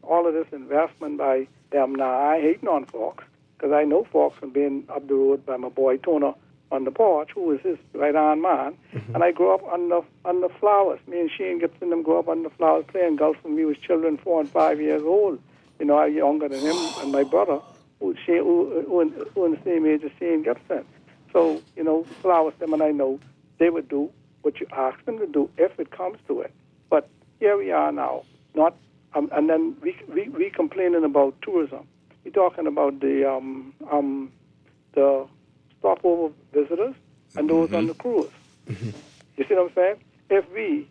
all of this investment by them now, I ain't hating on Fox, because I know Fox from being up the road by my boy Tona on the porch, who was his right-hand man. And I grew up on the flowers. Me and Shane Gibson them grew up on the flowers playing golf when we was children 4 and 5 years old. You know, I'm younger than him and my brother, who in the same age as Shane Gibson. So, you know, flowers, them and I know they would do what you ask them to do if it comes to it. But here we are now, not, and then we complaining about tourism. We're talking about the stopover visitors and those on the cruise. Mm-hmm. You see what I'm saying? If we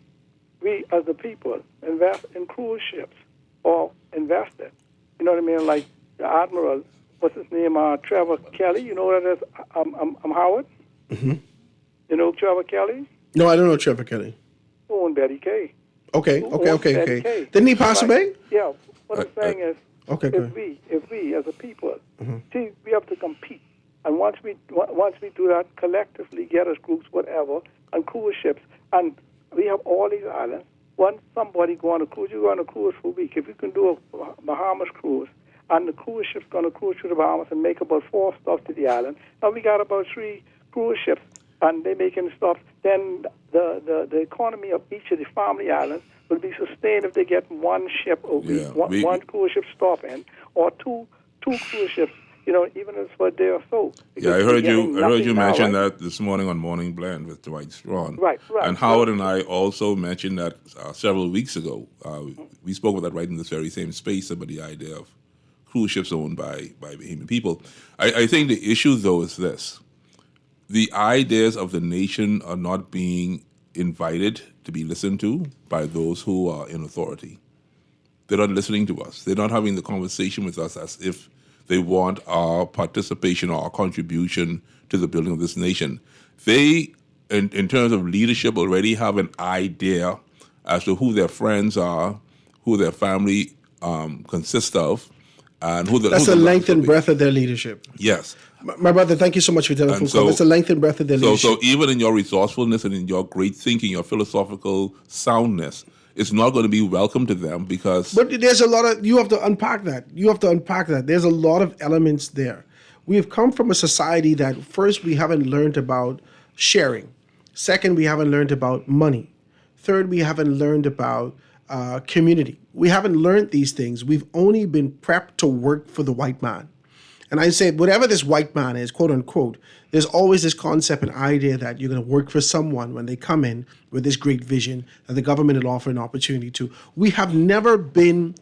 as the people invest in cruise ships or invested, you know what I mean, like the Admiral, what's his name, Trevor Kelly, you know what that is? I'm Howard. Mm-hmm. You know Trevor Kelly? No, I don't know Trevor Kelly. Who owned Betty Kay? Okay. Betty Kay. Didn't he pass away? Yeah. What I'm saying is, okay, if we as a people, Mm-hmm. see, we have to compete. And once we do that, collectively get us groups, whatever, on cruise ships, and we have all these islands. Once somebody go on a cruise, you go on a cruise for a week. If you can do a Bahamas cruise, and the cruise ship's going to cruise through the Bahamas and make about 4 stops to the island, now we got about 3 cruise ships, and they making stops. Then the economy of each of the family islands will be sustained if they get one ship a week, one cruise ship stopping, or two cruise ships. You know, even if it's for a day or so. Yeah, I heard you mention right? that this morning on Morning Blend with Dwight Strawn. Right. And Howard and I also mentioned that several weeks ago. We spoke about that right in this very same space about the idea of cruise ships owned by Bahamian people. I think the issue, though, is this. The ideas of the nation are not being invited to be listened to by those who are in authority. They're not listening to us. They're not having the conversation with us as if they want our participation or our contribution to the building of this nation. They, in terms of leadership, already have an idea as to who their friends are, who their family consists of, and who the... That's the length and breadth of their leadership. Yes. My brother, thank you so much for telling me. That's the length and breadth of their leadership. So even in your resourcefulness and in your great thinking, your philosophical soundness, it's not going to be welcome to them because... But there's a lot of... You have to unpack that. There's a lot of elements there. We have come from a society that, first, we haven't learned about sharing. Second, we haven't learned about money. Third, we haven't learned about community. We haven't learned these things. We've only been prepped to work for the white man. And I say, whatever this white man is, quote unquote, there's always this concept and idea that you're going to work for someone when they come in with this great vision that the government will offer an opportunity to. We have never been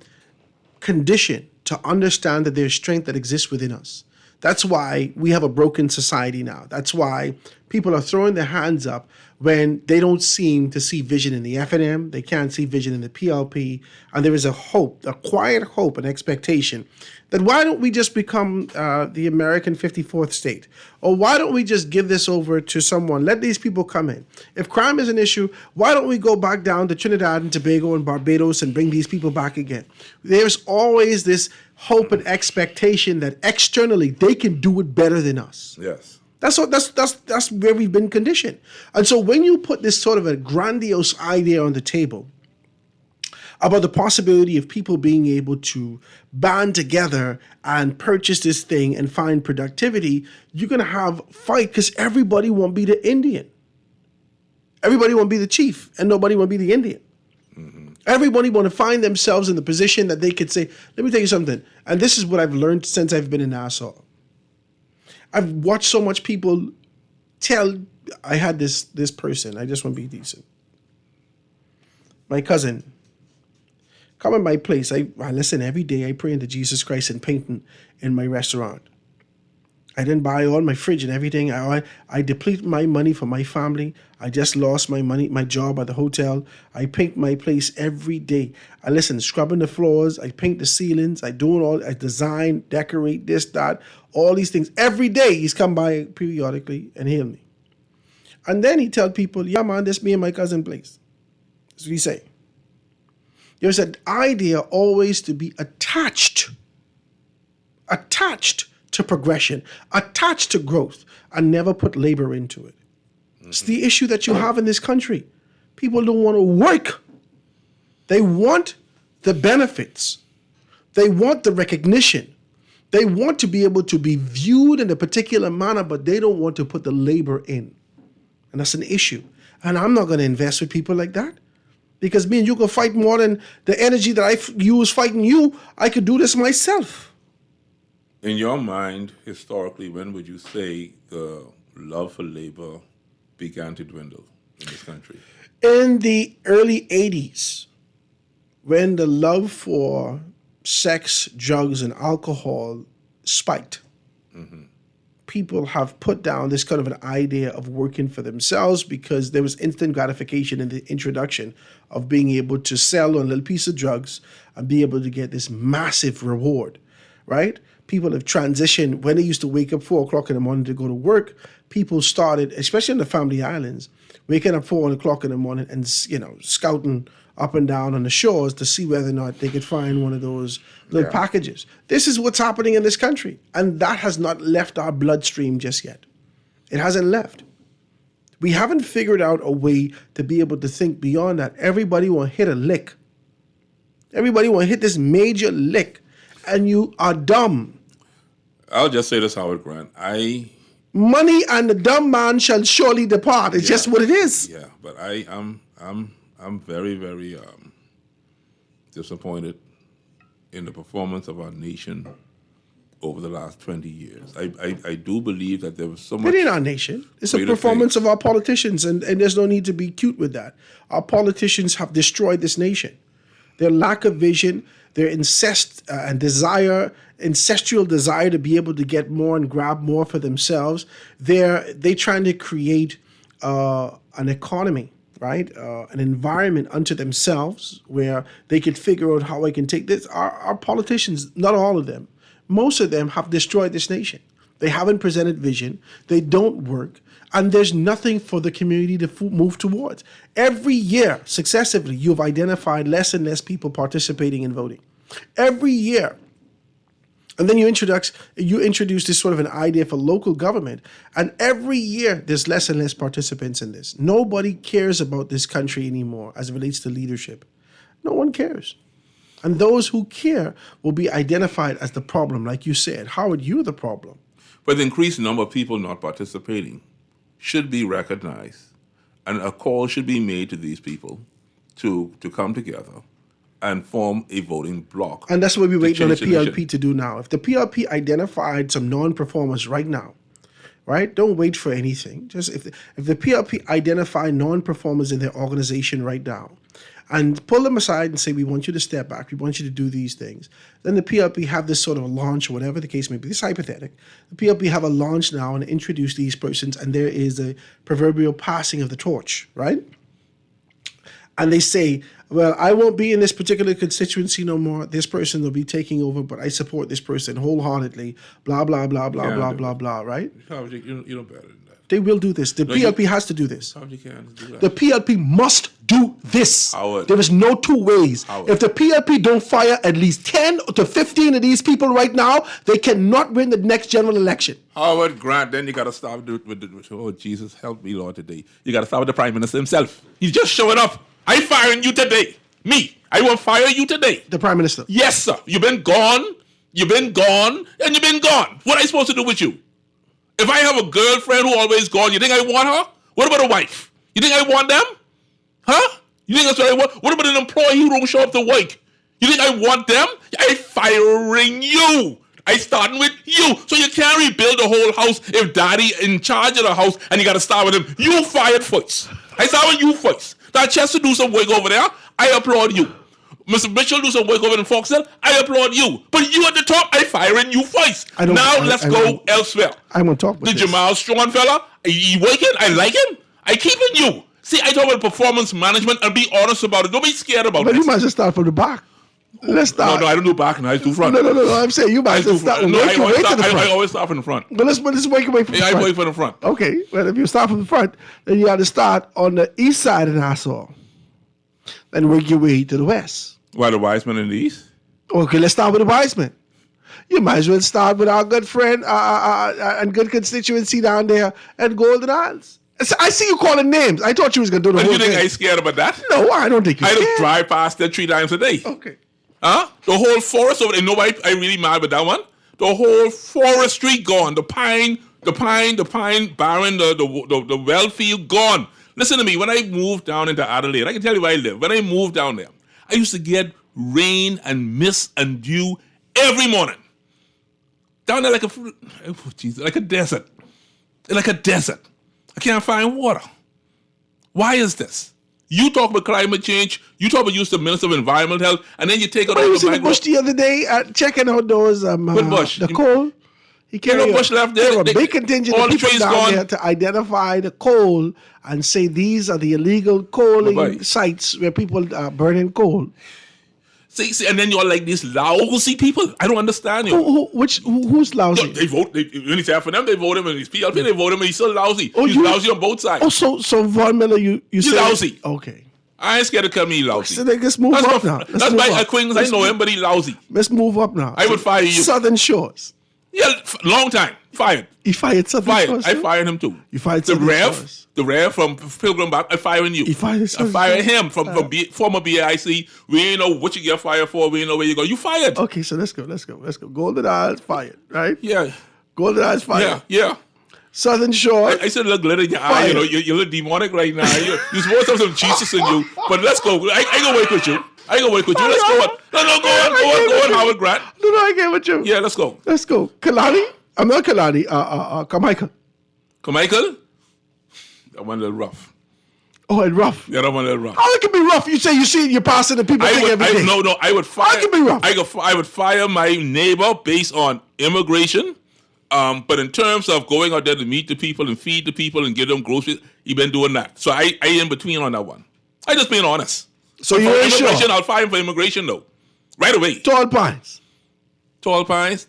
conditioned to understand that there's strength that exists within us, That's why we have a broken society now. That's why people are throwing their hands up when they don't seem to see vision in the FNM, they can't see vision in the PLP, and there is a hope, a quiet hope, an expectation that why don't we just become the American 54th state? Or why don't we just give this over to someone? Let these people come in. If crime is an issue, why don't we go back down to Trinidad and Tobago and Barbados and bring these people back again? There's always this hope and expectation that externally they can do it better than us. Yes. That's where we've been conditioned. And so when you put this sort of a grandiose idea on the table about the possibility of people being able to band together and purchase this thing and find productivity, you're going to have fight because everybody won't be the Indian. Everybody won't be the chief and nobody won't be the Indian. Everybody want to find themselves in the position that they could say, let me tell you something. And this is what I've learned since I've been in Nassau. I've watched so much people tell, I had this person, I just want to be decent. My cousin, come in my place. I listen every day. I pray into Jesus Christ and painting in my restaurant. I didn't buy all my fridge and everything. I deplete my money for my family. I just lost my money, my job at the hotel. I paint my place every day. I listen, scrubbing the floors. I paint the ceilings. I design, decorate this, that, all these things. Every day he's come by periodically and heal me. And then he tell people, yeah, man, this me and my cousin place. That's what he say. There's an idea always to be attached to progression, attached to growth, and never put labor into it. It's the issue that you have in this country. People don't want to work. They want the benefits. They want the recognition. They want to be able to be viewed in a particular manner, but they don't want to put the labor in. And that's an issue. And I'm not going to invest with people like that. Because me and you can fight more than the energy that I use fighting you. I could do this myself. In your mind, historically, when would you say the love for labor began to dwindle in this country? In the early 80s, when the love for sex, drugs, and alcohol spiked, people have put down this kind of an idea of working for themselves because there was instant gratification in the introduction of being able to sell a little piece of drugs and be able to get this massive reward, right? People have transitioned. When they used to wake up 4 o'clock in the morning to go to work, people started, especially in the Family Islands, waking up 4 o'clock in the morning and, scouting up and down on the shores to see whether or not they could find one of those little packages. This is what's happening in this country. And that has not left our bloodstream just yet. It hasn't left. We haven't figured out a way to be able to think beyond that. Everybody will hit a lick. Everybody will hit this major lick. And you are dumb. I'll just say this, Howard Grant. Money and the dumb man shall surely depart. It's just what it is. Yeah, but I'm very, very disappointed in the performance of our nation over the last 20 years. I do believe that there was so much. It ain't our nation. It's a performance of our politicians, and there's no need to be cute with that. Our politicians have destroyed this nation. Their lack of vision, their incestual desire to be able to get more and grab more for themselves. They're trying to create an economy, right? An environment unto themselves where they could figure out how I can take this. Our politicians, not all of them, most of them have destroyed this nation. They haven't presented vision. They don't work. And there's nothing for the community to move towards. Every year, successively, you've identified less and less people participating in voting. Every year. And then you introduce this sort of an idea for local government. And every year, there's less and less participants in this. Nobody cares about this country anymore as it relates to leadership. No one cares. And those who care will be identified as the problem. Like you said, Howard, you're the problem. But the increased number of people not participating should be recognized, and a call should be made to these people to come together and form a voting bloc. And that's what we're waiting on the PLP to do now. If the PLP identified some non-performers right now, right? Don't wait for anything. Just if the PLP identify non-performers in their organization right now, and pull them aside and say, we want you to step back, we want you to do these things. Then the PLP have this sort of a launch, or whatever the case may be. This is hypothetical. The PLP have a launch now and introduce these persons, and there is a proverbial passing of the torch, right? And they say, well, I won't be in this particular constituency no more. This person will be taking over, but I support this person wholeheartedly, blah, blah, blah, blah, blah, blah, blah, right? You know better than that. They will do this. The PLP has to do this. You can't do that. The PLP must do this. Howard. There is no two ways. Howard. If the PLP don't fire at least 10 to 15 of these people right now, they cannot win the next general election. Howard Grant, then you got to start with oh, Jesus, help me, Lord, today. You got to start with the Prime Minister himself. He's just showing up. I'm firing you today. Me. I will fire you today. The Prime Minister. Yes, sir. You've been gone, and you've been gone. What am I supposed to do with you? If I have a girlfriend who always gone, you think I want her? What about a wife? You think I want them? Huh? You think that's what I want? What about an employee who don't show up to work? You think I want them? I'm firing you. I starting with you. So you can't rebuild the whole house if daddy in charge of the house and you got to start with him. You fired first. I start with you first. That chance to do some work over there, I applaud you. Mr. Mitchell do some work over in Foxhill, I applaud you. But you at the top, I firing you first. Let's go elsewhere. I won't talk about the Jamal Strong fella, he working, I like him. I keeping you. See, I talk about performance management and be honest about it. Don't be scared about it. But you might just start from the back. Let's start. No, I don't do back now. I do front. No. I'm saying you might just start. I always start from the front. But let's work away from the front. I work from the front. Okay. Well, if you start from the front, then you got to start on the east side of Nassau. Then work your way to the west. Why the Wiseman in the east? Okay, let's start with the Wiseman. You might as well start with our good friend and good constituency down there at Golden Isles. I see you calling names. I thought you was going to do the whole thing. You think I scared about that? No, I don't think you're scared. I drive past there 3 times a day. Okay. Huh? The whole forest over there. Nobody, I really mad with that one. The whole forestry gone. The pine barren, the well field gone. Listen to me. When I moved down into Adelaide, I can tell you where I live. When I moved down there, I used to get rain and mist and dew every morning. Down there like a desert. Like a desert. I can't find water. Why is this? You talk about climate change, you talk about use the Minister of Environmental Health, and then you take out all the... I was in the bush the other day checking out those... Bush? The coal. He carried bush left there. There were a big contingent of people down there to identify the coal and say these are the illegal coaling sites where people are burning coal. See, and then you're like these lousy people. I don't understand you. Who's lousy? They vote. When he's for them, they vote him. And he's PLP, they vote him. And he's so lousy. He's lousy on both sides. Oh, so Von Miller, you say lousy. Okay. I ain't scared to call me lousy. So let's move up now. That's my acquaintance. I know him, but he's lousy. Let's move up now. I would fire you. Southern Shores. Yeah, long time. Fired. You fired Southern Shores? I fired him too. You fired Southern Shores? The Rev from Pilgrim Back, I'm firing you. I fired him from former BAIC. We ain't know what you get fired for. We ain't know where you go. You fired. Okay, so let's go. Golden Isles fired, right? Yeah. Golden Isles fired. Yeah. Southern Shore. I said look glitter in your eye. You look demonic right now. You're supposed to have some Jesus in you. But let's go. I go work with you. Let's go on. No, go on, Howard Grant. No, I get with you. Yeah, let's go. Kalani? I'm not Kalani. Carmichael. Carmichael? That one a little rough. Oh, and rough. Yeah, that one a little rough. How it can be rough? You say you see you're passing the people every day. No, I would fire. How it can be rough? I would fire my neighbor based on immigration. But in terms of going out there to meet the people and feed the people and give them groceries, he been doing that. So I in between on that one. I just being honest. So you ain't sure? I'll fire him for immigration though. Right away. Tall Pines,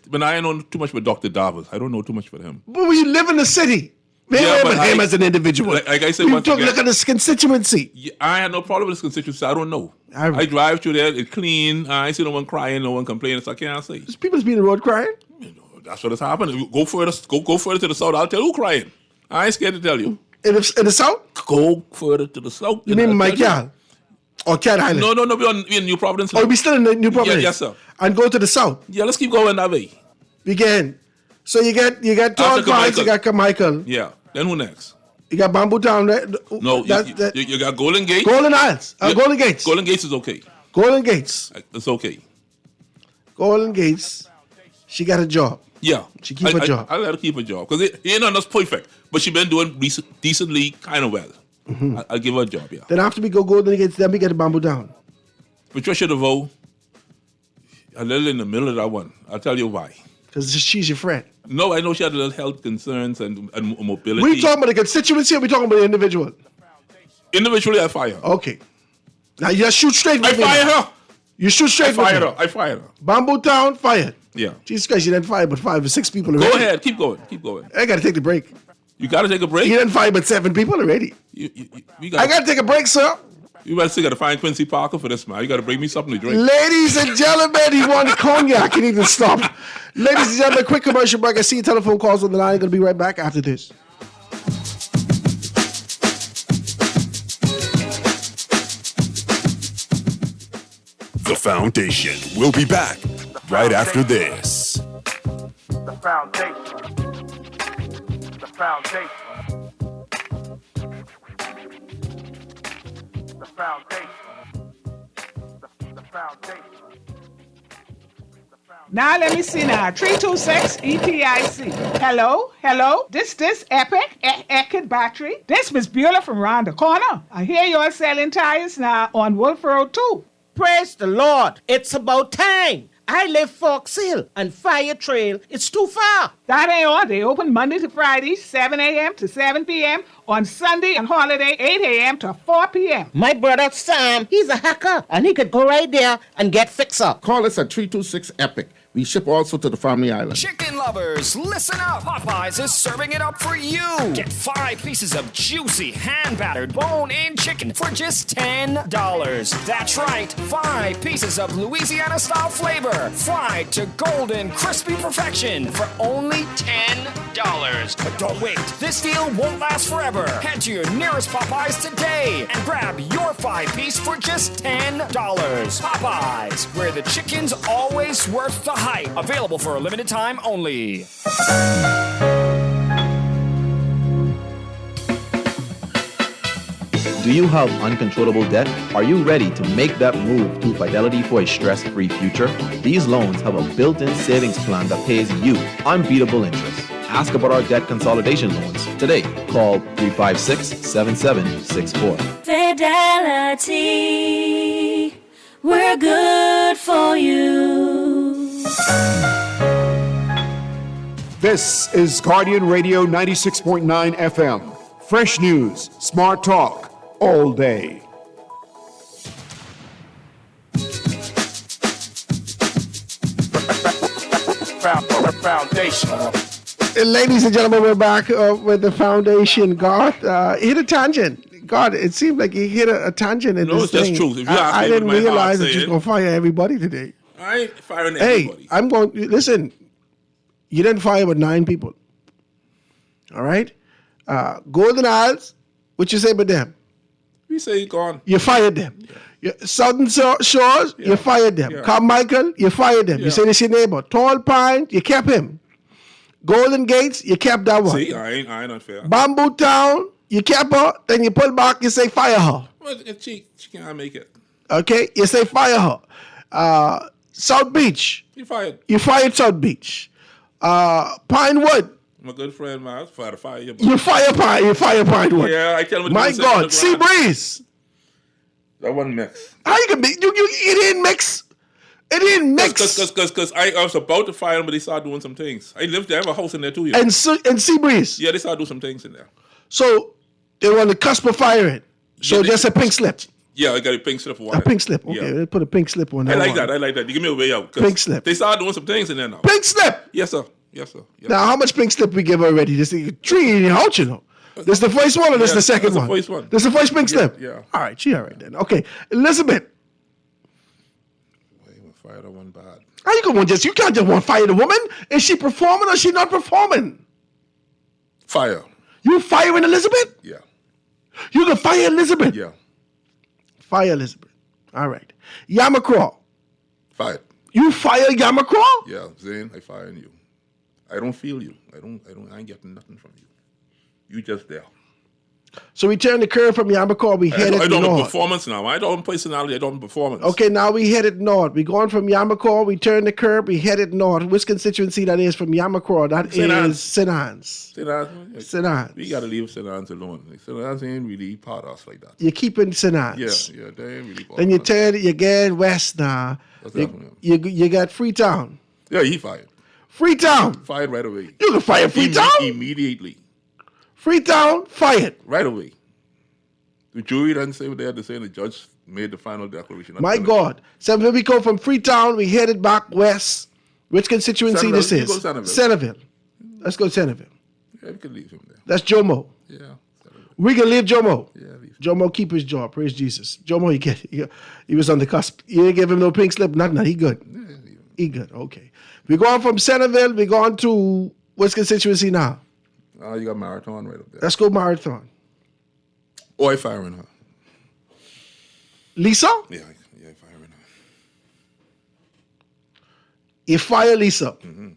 but I don't know too much about Dr. Davos. I don't know too much about him. But you live in the city. But him as an individual. Like I said, look at this constituency. Yeah, I had no problem with this constituency. I don't know. I drive through there. It's clean. I see no one crying, no one complaining. So I can't say. There's people being on the road crying. That's what has happened. Go further to the south. I'll tell you who crying. I ain't scared to tell you. In the south? Go further to the south. You mean Mike Yall? Or Cat Island? No. We're in New Providence. Oh, we still in New Providence? Yes, sir. And go to the south? Yeah, let's keep going that way. Begin. So you get Tall Pines, you got Carmichael. Yeah. Then who next? You got Bamboo Town, right? No, you got Golden Gate. Golden Isles. Golden Gates. Golden Gates is okay. Golden Gates. It's okay. Golden Gates. She got a job. Yeah. She keep a job. I let her keep a job. Because it ain't not perfect. But she been doing decently kind of well. I'll give her a job, yeah. Then after we go Golden Gates, then we get the Bamboo Town. Patricia DeVoe, a little in the middle of that one. I'll tell you why. Because she's your friend. No, I know she had a little health concerns and mobility. We talking about the constituency or we talking about the individual? Individually, I fire her. Okay. Now you just shoot straight with I fire her. You shoot straight with me. I fired her. Bamboo Town, fired. Yeah. Jesus Christ, you didn't fire but 5 or 6 people already. Go ahead. Keep going. I got to take the break. You got to take a break? You didn't fire but 7 people already. I got to take a break, sir. You better still got to find Quincy Parker for this, man. You got to bring me something to drink. Ladies and gentlemen, he won cognac. He needs to stop. Ladies and gentlemen, quick commercial break. I see telephone calls on the line. I'm going to be right back after this. The Foundation. We'll be back right after this. The foundation. The foundation. The foundation. The foundation. Now let me see now. 326 ETIC. Hello. This Epic Eckert battery. This Miss Beulah from round the corner. I hear you're selling tires now on Wolf Road too. Praise the Lord. It's about time. I live Fox Hill and Fire Trail. It's too far. That ain't all. They open Monday to Friday, 7 a.m. to 7 p.m. On Sunday and holiday, 8 a.m. to 4 p.m. My brother Sam, he's a hacker, and he could go right there and get fixed up. Call us at 326 EPIC. We ship also to the Family Island. Chicken lovers, listen up. Popeyes is serving it up for you. Get 5 pieces of juicy, hand-battered, bone-in chicken for just $10. That's right, 5 pieces of Louisiana-style flavor, fried to golden, crispy perfection for only $10. But don't wait, this deal won't last forever. Head to your nearest Popeyes today and grab your 5-piece for just $10. Popeyes, where the chicken's always worth the hype. Available for a limited time only. Do you have uncontrollable debt? Are you ready to make that move to Fidelity for a stress-free future? These loans have a built-in savings plan that pays you unbeatable interest. Ask about our debt consolidation loans today. Call 356-7764. Fidelity, we're good for you. This is Guardian Radio 96.9 FM. Fresh news, smart talk, all day. Foundation. Ladies and gentlemen, we're back with the Foundation. God hit a tangent. God, it seemed like he hit a tangent in this thing. That's true. If you ask I me didn't what my realize heart that you're said, going to fire everybody today. I ain't firing Hey, everybody. I'm going, listen, you didn't fire but 9 people. All right? Golden Isles, what you say about them? We say you gone. You fired them. Southern Shores, you fired them. Yeah. Carmichael, you fired them. Yeah. You say this your neighbor. Tall Pine, you kept him. Golden Gates, you kept that one. See, I ain't unfair. Bamboo Town, you kept her, then you pull back, you say fire her. Well, she can't make it. Okay? You say fire her. South Beach, You fired. you fired South Beach. Pinewood, My good friend, man, I was to fire you. you fire Pinewood. Yeah, I tell him. My God, Sea Breeze. That wasn't mix. How you can be? It didn't mix. It didn't mix. Because I was about to fire him, but they started doing some things. I lived there. I have a house in there too. Yeah. And Sea Breeze. Yeah, they started doing some things in there. So they were on the cusp of firing. So Yeah, just a pink slip. Yeah, I got a pink slip for A pink slip. Okay, let's put a pink slip on I that like one. that. I like that. You give me a way out. 'cause Pink slip. They started doing some things in there now. Pink slip. Yes, sir. Yes, sir. Yes. Now, how much pink slip we give already? This is 3 in your house, you know. This the first one or this the second that's one? the first one. This the first pink slip? Yeah. All right, she all right then. Okay. Elizabeth. Fire that one bad. How you gonna you can't just want to fire the woman? Is she performing or she not performing? Fire. You firing Elizabeth? Yeah. You can fire Elizabeth? Yeah. Fire Elizabeth. All right. Yamacraw. Fired. You fire Yamacraw? Yeah, Zane, I firing you. I don't feel you. I ain't getting nothing from you. You just there. So we turned the curve from Yamacore. We headed I don't have north. performance now. I don't personality. I don't performance. Okay, now we headed north. We going from Yamacore. We turned the curve. We headed north. Which constituency that is from Yamacore? That St. Anne's. is St. Anne's. St. Anne's. We got to leave St. Anne's alone. St. Anne's ain't really part of us like that. You're keeping St. Anne's. Yeah, they ain't really part Then of you us. turn. You get west now. You got Freetown. Yeah, he fired. Freetown. Fired right away. You can fire Freetown? Immediately. Freetown, fired. Right away. The jury didn't say what they had to say, and the judge made the final declaration. My God. So when we go from Freetown, we headed back west. Which constituency this Centerville. is? You go Centerville. Centerville. Let's go Centerville. Yeah, we can leave him there. That's Jomo. Yeah. We can leave Jomo. Yeah, Jomo keep his job. Praise Jesus. Jomo, he was on the cusp. You didn't give him no pink slip. Nothing. He good. He good. Okay. We're going from Centerville. We're going to which constituency now? You got Marathon right up there. Let's go Marathon. Oh, I firing her. Lisa? Yeah, firing her. You fire Lisa. Mm-hmm.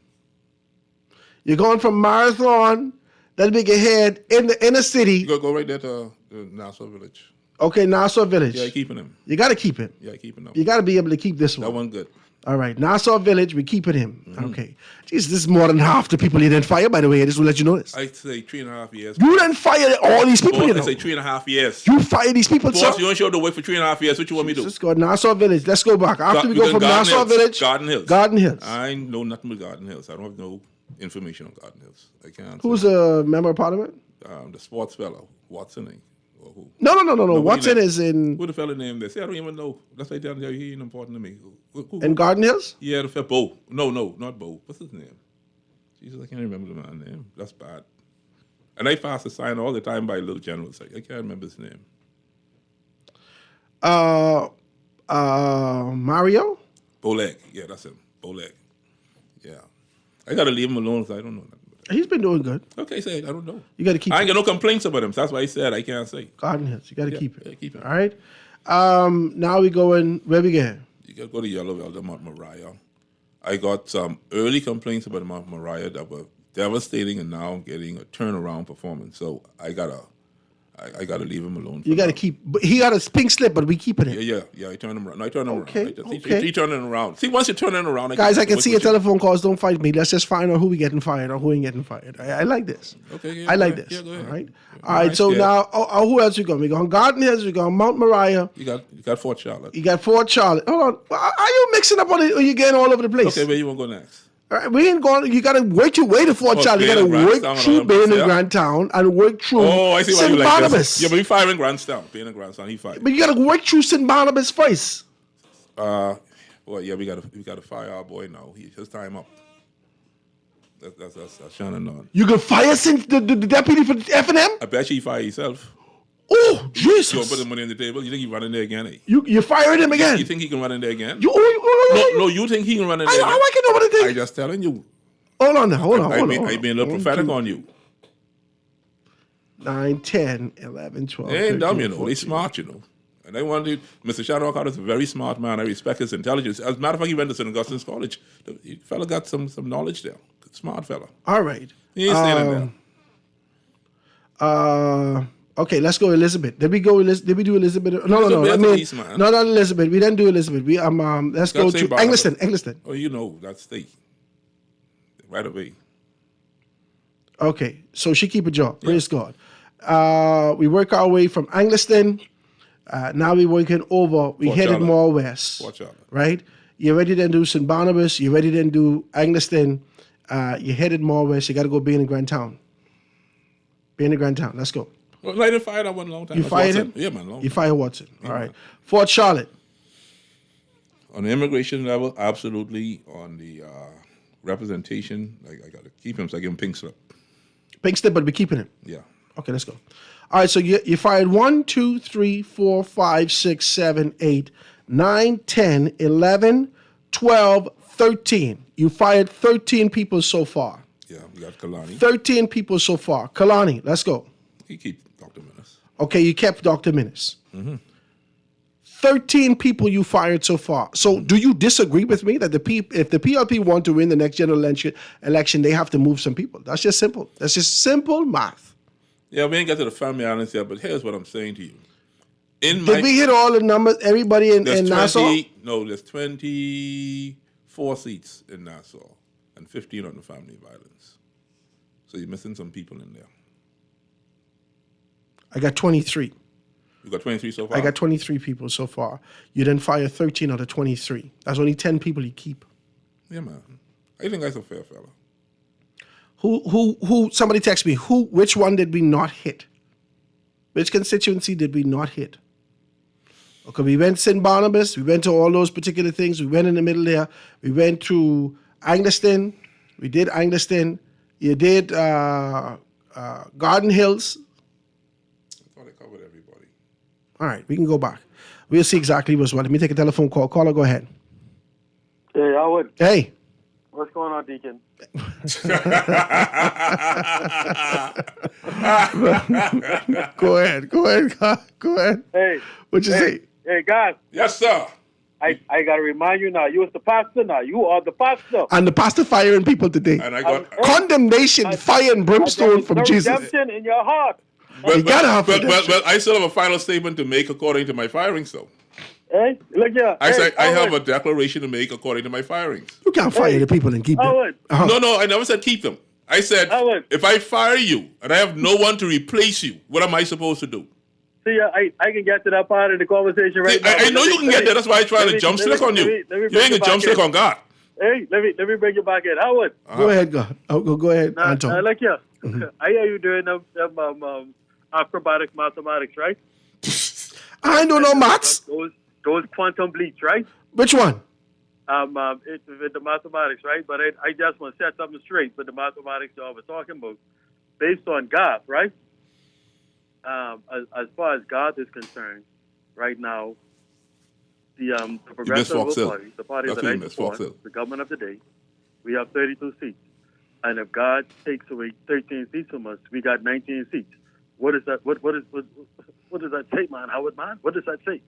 You're going from Marathon. Then we get head in the inner city. You gotta go right there to Nassau Village. Okay, Nassau Village. Yeah, keeping him. You got to keep him. Yeah, keeping him. You got to be able to keep this one. That one good. All right, Nassau Village, we keeping him. Mm-hmm. Okay. Jeez, this is more than half the people you didn't fire, by the way. I just want to let you know this. I'd say 3.5 years. You didn't fire all these people, you I know. say 3.5 years. You fire these people, Boss, sir? you don't show the way for 3.5 years. What you want me to do? Let's go Nassau Village. Let's go back. After we go from Garden Nassau Hills. Village. Garden Hills. Garden Hills. I know nothing about Garden Hills. I don't have no information on Garden Hills. I can't. Who's a member of parliament? The sports fellow, Watson, or who? No. Nobody Watson knows. is in... Who the fella named there? See, I don't even know. That's like telling you he ain't important to me. Who? In Garden Hills? Yeah, the fella, Bo. No, not Bo. What's his name? Jesus, I can't remember the man's name. That's bad. And I pass a sign all the time by little generals. I can't remember his name. Mario? Boleg. Yeah, that's him. Boleg. Yeah. I got to leave him alone because I don't know nothing. He's been doing good. Okay, say it. I don't know. You got to keep I ain't got no complaints about him. So that's why I said I can't say. Garden Hills. You got to keep it. Yeah, keep it. All right. Now we going... Where we going? You got to go to Yellow Valley, Mount Moriah. I got some early complaints about Mount Moriah that were devastating, and now I'm getting a turnaround performance. So I gotta leave him alone. You got to keep... But he got a pink slip, but we keeping it. Yeah. I turn him around. No, I turn him Okay, around. okay. He turning around. See, once you turn it around, Guys, I can see your telephone calls. Don't fight me. Let's just find out who we getting fired or who ain't getting fired. I like this. Okay, I like this. Yeah, go ahead. All right. All right. So now, who else we going? We going Garden Hills. We going Mount Moriah. You got Fort Charlotte. You got Fort Charlotte. Hold on. Are you mixing up on it, or you getting all over the place? Okay, where you want to go next? All right, we ain't going. You got to work your way to Fort Charlotte. You got to work through Bain and Grandtown and work through I see why St. you like Barnabas. this. Yeah, but we firing Grandstown. Bain and Grandstown, he fired. But you got to work through St. Barnabas first. Well, yeah, we got to fire our boy now. His time up. That's Shannon on. You can fire the deputy for F&M? I bet you he fire himself. Oh, Jesus. You want to put the money on the table? You think he run in there again? Eh? You fired him again? You think he can run in there again? No, you think he can run in there again? How I can know what it is? I just telling you. Hold on now. Hold on. I've been a little prophetic on you. 9, 10, 11, 12, They ain't 13, dumb, you know. 14. They smart, you know. And I wanted Mr. Shannon Carter is a very smart man. I respect his intelligence. As a matter of fact, he went to St. Augustine's College. The fella got some knowledge there. Smart fella. All right. He ain't standing there. Okay, let's go Elizabeth. Did we do Elizabeth? No. I mean, not Elizabeth. We didn't do Elizabeth. We let's go to Engliston. Oh, you know that state. Right away. Okay, so she keep a job. Praise God. We work our way from Engliston. Now we working over. We Fort headed Charlotte. more west. Fort Charlotte. Right? You ready to do St. Barnabas? You ready to do Engliston? You headed more west. You got to go Bain and Grandtown. Bain and Grandtown. Let's go. Well, I didn't fire that one long time. You That's fired Watson. him? Yeah, man. Long You time. fired Watson. Yeah, All right. man. Fort Charlotte. On the immigration level, absolutely. On the representation, I got to keep him, so I give him pink slip. Pink slip, but we're keeping him. Yeah. Okay, let's go. All right, so you fired 1, 2, 3, 4, 5, 6, 7, 8, 9, 10, 11, 12, 13. You fired 13 people so far. Yeah, we got Kalani. 13 people so far. Kalani, let's go. He keep Dr. Minnis. Okay, you kept Dr. Minnis. Mm-hmm. 13 people you fired so far. So do you disagree with me that if the PLP want to win the next general election, they have to move some people? That's just simple. That's just simple math. Yeah, we ain't got to the family islands yet, but here's what I'm saying to you. Did we hit all the numbers, everybody in Nassau? No, there's 24 seats in Nassau and 15 on the family violence. So you're missing some people in there. I got 23. You got 23 so far? I got 23 people so far. You then fire 13 out of 23. That's only 10 people you keep. Yeah, man. I think that's a fair fella. Who, somebody text me, which one did we not hit? Which constituency did we not hit? Okay, we went St. Barnabas, we went to all those particular things, we went in the middle there, we went to Angliston, we did Angliston, you did Garden Hills. I thought I covered everybody. All right, we can go back. We'll see exactly what's what. Let me take a telephone call. Caller, go ahead. Hey, Howard. Hey. What's going on, Deacon? Go ahead. Hey. What you say? Hey, guys. Yes, sir. I got to remind you now, you was the pastor now. You are the pastor. And the pastor firing people today. And I got condemnation, fire and brimstone from Jesus. Redemption in your heart. You gotta have redemption. Well, I still have a final statement to make according to my firings, though. Hey, look here. I have a declaration to make according to my firings. You can't fire the people and keep them. No, I never said keep them. I said if I fire you and I have no one to replace you, what am I supposed to do? See, I can get to that part of the conversation right now. I know you can get there. That's why I try to jump slick on you. You ain't gonna jump slick on God. Hey, let me bring you back in. Howard. Go ahead, God. Go ahead, Anton. Look here. I hear you doing them acrobatic mathematics, right? I don't know maths. Those quantum bleach, right? Which one? It's with the mathematics, right? But I just want to set something straight with the mathematics y'all were talking about. Based on God, right? As far as God is concerned, right now, the Progressive Party, the party that I support, the government of the day, we have 32 seats. And if God takes away 13 seats from us, we got 19 seats. What is that? What does that say, man? Howard, man? What does that say?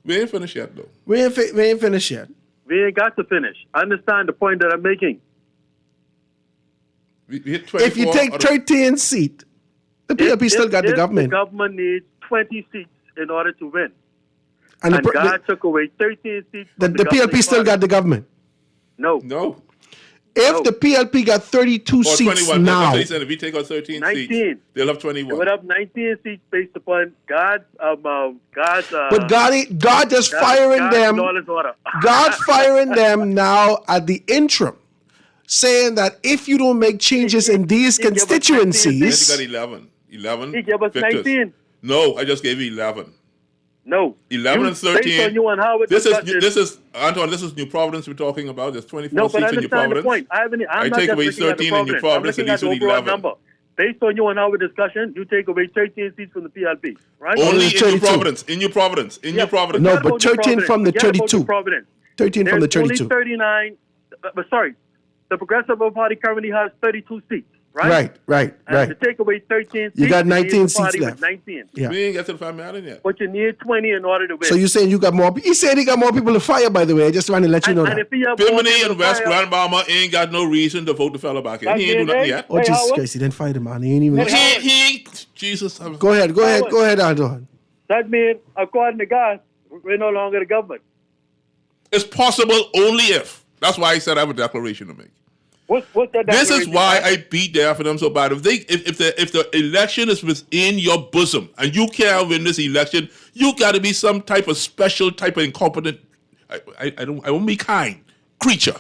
We ain't finished yet, though. We ain't finished yet. We ain't got to finish. I understand the point that I'm making. We hit if you take 13 seats, the PLP still got the government. The government needs 20 seats in order to win. And God took away 13 seats. The PLP still got the government. No. If the PLP got 32 seats 21. now. They said if we take out 13 seats, they'll have 21. They would have 19 seats based upon God's but God just firing them. God firing them now at the interim, saying that if you don't make changes in these constituencies. He got 11. 11. He gave us 19. No, I just gave you 11. No. 11 and 13. Based on you and Howard this is Antoine. This is New Providence we're talking about. There's 24 seats in New Providence. The point. I take away 13 in New Providence and these are 11. Number. Based on you and our discussion, you take away 13 seats from the PLP, right? Only in New Providence. In New Providence. In New Providence. No, but 13 from the 32. 13 from the 32. Only 39. But sorry, the Progressive Party currently has 32 seats. Right. And to take away 13 seats, you got 19 seats left. 19. Yeah. We ain't get to the family island yet. But you need 20 in order to win. So you're saying you got more? He said he got more people to fire. By the way, I just want to let you know that. Bimini and West Grand Bahama ain't got no reason to vote the fella back in. He ain't do nothing yet. Oh Jesus Christ! He didn't fire the man. He ain't even. He ain't. Jesus. Go ahead, Anton. That means, according to God, we're no longer the government. It's possible only if. That's why I said I have a declaration to make. What's that this is why I beat there for them so bad. If the election is within your bosom and you can't win this election, you got to be some type of special type of incompetent. I won't be kind creature.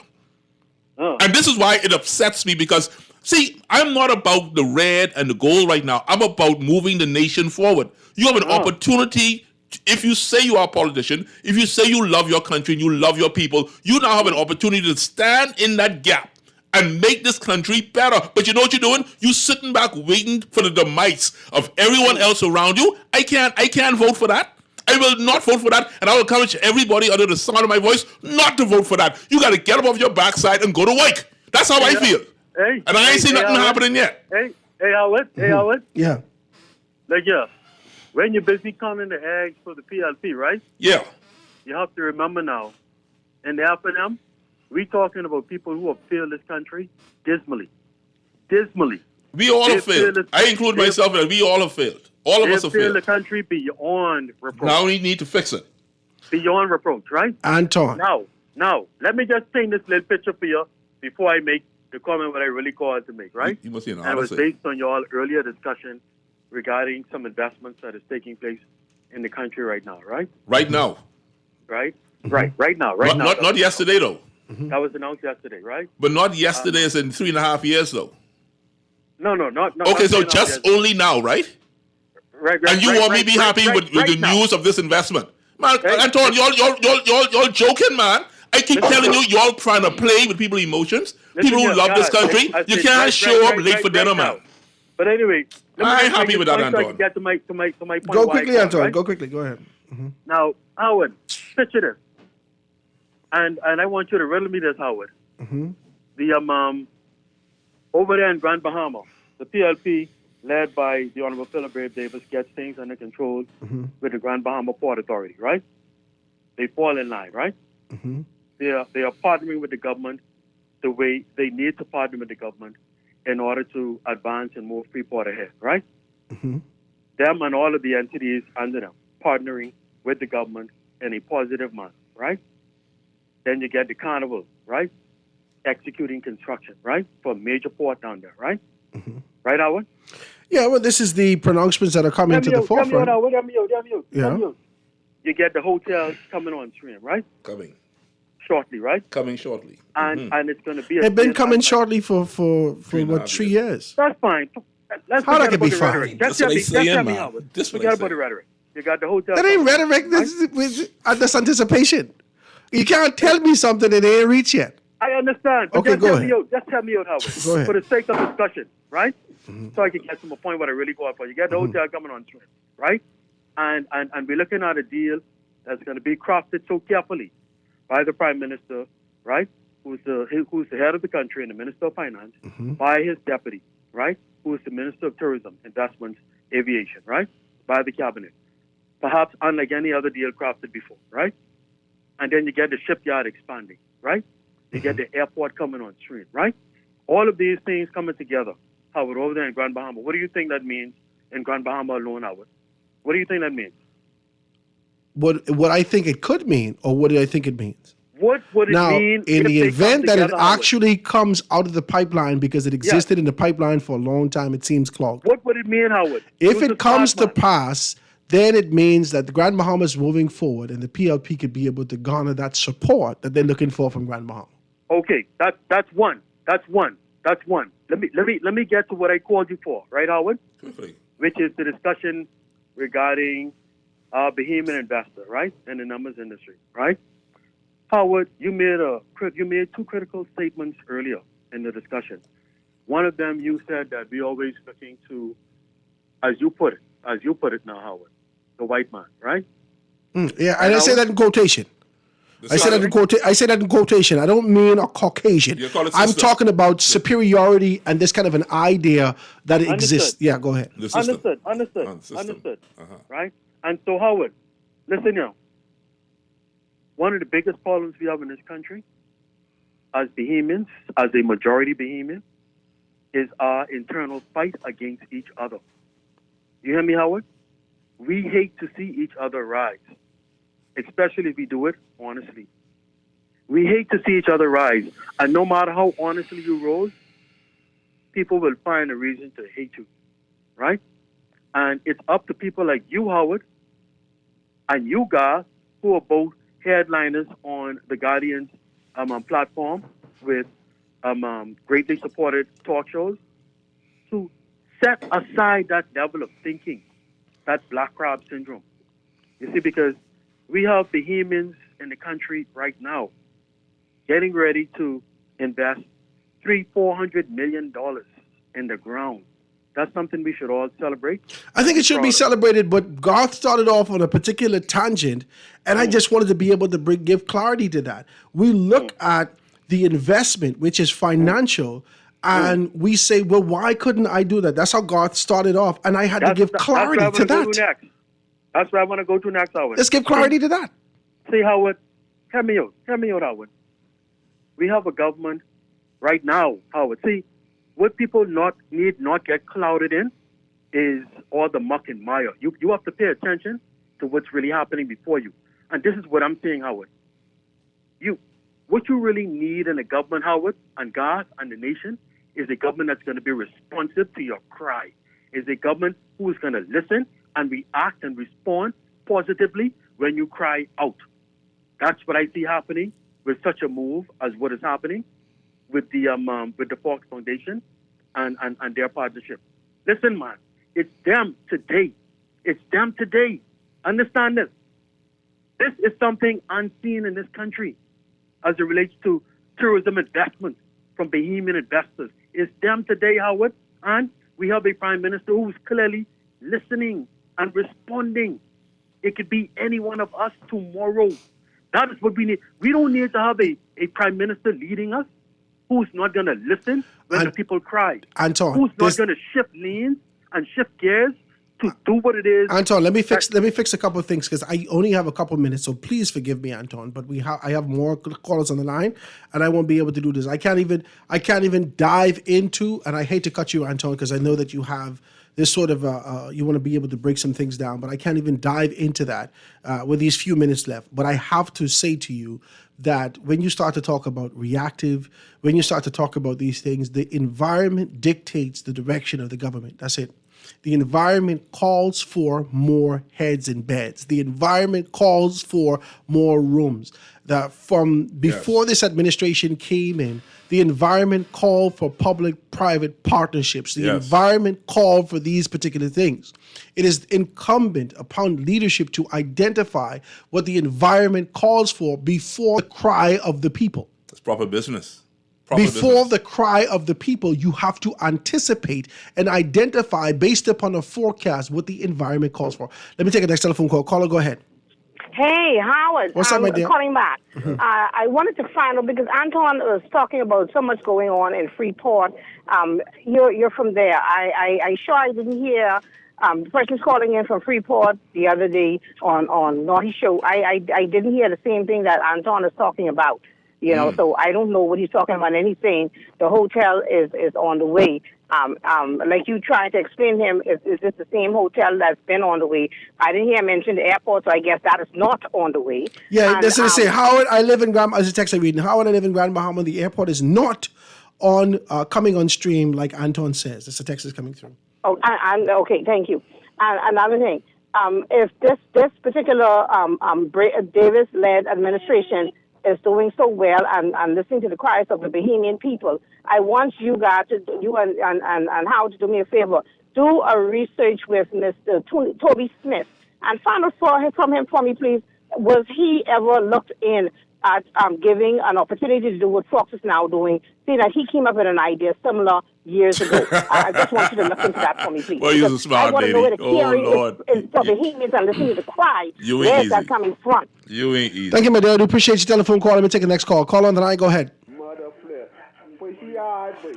And this is why it upsets me because see, I'm not about the red and the gold right now. I'm about moving the nation forward. You have an opportunity. If you say you are a politician, if you say you love your country and you love your people, you now have an opportunity to stand in that gap and make this country better. But you know what you're doing? You sitting back waiting for the demise of everyone else around you. I can't vote for that. I will not vote for that. And I will encourage everybody under the sound of my voice not to vote for that. You got to get up off your backside and go to work. That's how I feel. And I ain't seen nothing happening yet. Hey, Howard. Yeah. Like, when you're busy counting the eggs for the PLP, right? Yeah. You have to remember now, in the FNM, we talking about people who have failed this country dismally. We all have failed. I include myself in it. We all have failed. All of us have failed. The country beyond reproach. Now we need to fix it. Beyond reproach, right? Anton. Now, let me just paint this little picture for you before I make the comment what I really called to make, right? You must be an And it was based on your earlier discussion regarding some investments that is taking place in the country right now, right? Right now. Right? Mm-hmm. Right now. Not yesterday, though. That was announced yesterday, right? But not yesterday, as in 3.5 years, though. No, not. Okay, so just only now, right? Right. And you want me to be happy with the news of this investment? Man, Anton, y'all joking, man. I keep telling you, y'all trying to play with people's emotions. People who love this country, you can't show up late for dinner, man. But anyway, I ain't happy with that, Anton. So I can get to my point. Go quickly, Anton. Right? Go quickly. Go ahead. Mm-hmm. Now, Howard, picture this. And I want you to riddle me this, Howard. Mm-hmm. The over there in Grand Bahama, the PLP, led by the Honorable Philip Brave Davis, gets things under control with the Grand Bahama Port Authority, right? They fall in line, right? Mm-hmm. They are partnering with the government the way they need to partner with the government in order to advance and move Freeport ahead, right? Mm-hmm. Them and all of the entities under them partnering with the government in a positive manner, right? Then you get the Carnival, right? Executing construction, right? For a major port down there, right? Mm-hmm. Right, Howard? Yeah, well, this is the pronouncements that are coming to the forefront. Yeah. You get the hotels coming on stream, right? Coming. Shortly, right? Coming shortly. And it's going to be... They've been coming shortly for what, 3 years? That's fine. Let's How that can be fine? That's what I'm saying, man. Forget about the rhetoric. You got the hotel... That ain't rhetoric. That's anticipation. You can't tell me something that ain't reached yet. I understand. But Okay, go ahead. Just tell me out, Howard. Go ahead. For the sake of discussion, right? So I can get to my point what I really call for. You get the hotel coming on stream, right? And we're looking at a deal that's going to be crafted so carefully by the Prime Minister, right? Who's the head of the country and the Minister of Finance, by his deputy, right? Who is the Minister of Tourism, Investments, Aviation, right? By the Cabinet. Perhaps unlike any other deal crafted before, right? And then you get the shipyard expanding, right? You get the airport coming on stream, right? All of these things coming together, Howard, over there in Grand Bahama. What do you think that means in Grand Bahama alone, Howard? What do you think that means? What I think it could mean, or what do I think it means? What would it mean in the event that it Howard? actually comes out of the pipeline because it existed in the pipeline for a long time, it seems clogged. What would it mean, Howard? If it comes to pass, then it means that the Grand Bahama is moving forward and the PLP could be able to garner that support that they're looking for from Grand Bahama. Okay, that's one. Let me get to what I called you for, right, Howard? Which is the discussion regarding Bahamian investor, right, in the numbers industry, right? Howard, you made two critical statements earlier in the discussion. One of them, you said that we're always looking to, as you put it now, Howard, the white man, right? Yeah, and I say that in quotation. I say that in quotation. I don't mean a Caucasian. I'm talking about superiority and this kind of an idea that exists. Yeah, go ahead. Understood. Right? And so, Howard, listen now. One of the biggest problems we have in this country, as Bahamians, as a majority Bahamian, is our internal fight against each other. You hear me, Howard? We hate to see each other rise, especially if we do it honestly. We hate to see each other rise. And no matter how honestly you rose, people will find a reason to hate you, right? And it's up to people like you, Howard, and you guys, who are both headliners on the Guardian's platform with greatly supported talk shows, to set aside that level of thinking, that black crab syndrome. You see, because we have Bahamians in the country right now getting ready to invest $300-400 million in the ground. That's something we should all celebrate. I think it should be celebrated, but Garth started off on a particular tangent, and I just wanted to be able to give clarity to that. We look at the investment, which is financial, and we say, well, why couldn't I do that? That's how Garth started off, and I had to give clarity to that. That's where I want to go to next, Howard. Let's give clarity to that. See, Howard, hear me out, Howard. We have a government right now, Howard. See, what people need not get clouded in is all the muck and mire. You have to pay attention to what's really happening before you. And this is what I'm saying, Howard. What you really need in a government, Howard, and God and the nation, is a government that's going to be responsive to your cry. Is a government who is going to listen and react and respond positively when you cry out. That's what I see happening with such a move as what is happening with the Fox Foundation and their partnership. Listen, man, it's them today. It's them today. Understand this. This is something unseen in this country as it relates to tourism investment from Bahamian investors. It's them today, Howard, and we have a prime minister who's clearly listening and responding. It could be any one of us tomorrow. That is what we need. We don't need to have a prime minister leading us who's not going to listen when the people cry. Anton, who's not going to shift lanes and shift gears to do what it is. Anton, let me fix a couple of things because I only have a couple of minutes, so please forgive me, Anton. But I have more callers on the line, and I won't be able to do this. I can't even dive into, and I hate to cut you, Anton, because I know that you have this sort of you want to be able to break some things down, but I can't even dive into that with these few minutes left. But I have to say to you that when you start to talk about reactive, when you start to talk about these things, the environment dictates the direction of the government. That's it. The environment calls for more heads in beds. The environment calls for more rooms. From before this administration came in, the environment called for public-private partnerships. The environment called for these particular things. It is incumbent upon leadership to identify what the environment calls for before the cry of the people. It's proper business. Before the cry of the people, you have to anticipate and identify based upon a forecast what the environment calls for. Let me take a next telephone call. Caller, go ahead. Hey, Howard. What's up, my dear? Calling back. I wanted to find out, because Anton was talking about so much going on in Freeport. You're from there. I sure I didn't hear the person's calling in from Freeport the other day on Naughty Show. I didn't hear the same thing that Anton is talking about. You know, so I don't know what he's talking about. Anything. The hotel is on the way. Like you trying to explain to him, is this the same hotel that's been on the way? I didn't hear him mention the airport, so I guess that is not on the way. Yeah, that's what I say. Howard, I live in Grand. As a text I'm reading, Howard, I live in Grand Bahama. The airport is not on coming on stream like Anton says. That's the text is coming through. Oh, okay. Thank you. Another thing, if this particular Davis-led administration is doing so well and listening to the cries of the Bahamian people, I want you guys and Howard to do me a favor. Do a research with Mr. Toby Smith and find out from him for me, please. Was he ever looked in at giving an opportunity to do what Fox is now doing? See that he came up with an idea similar years ago. I just want you to look into that for me, please. Well, you're a smart lady. I want to know where the Lord. is for Bahamians and listening to the cry. Where's that coming from? You ain't easy. Thank you, my dear. I do appreciate your telephone call. Let me take the next call. Call on the line. Go ahead.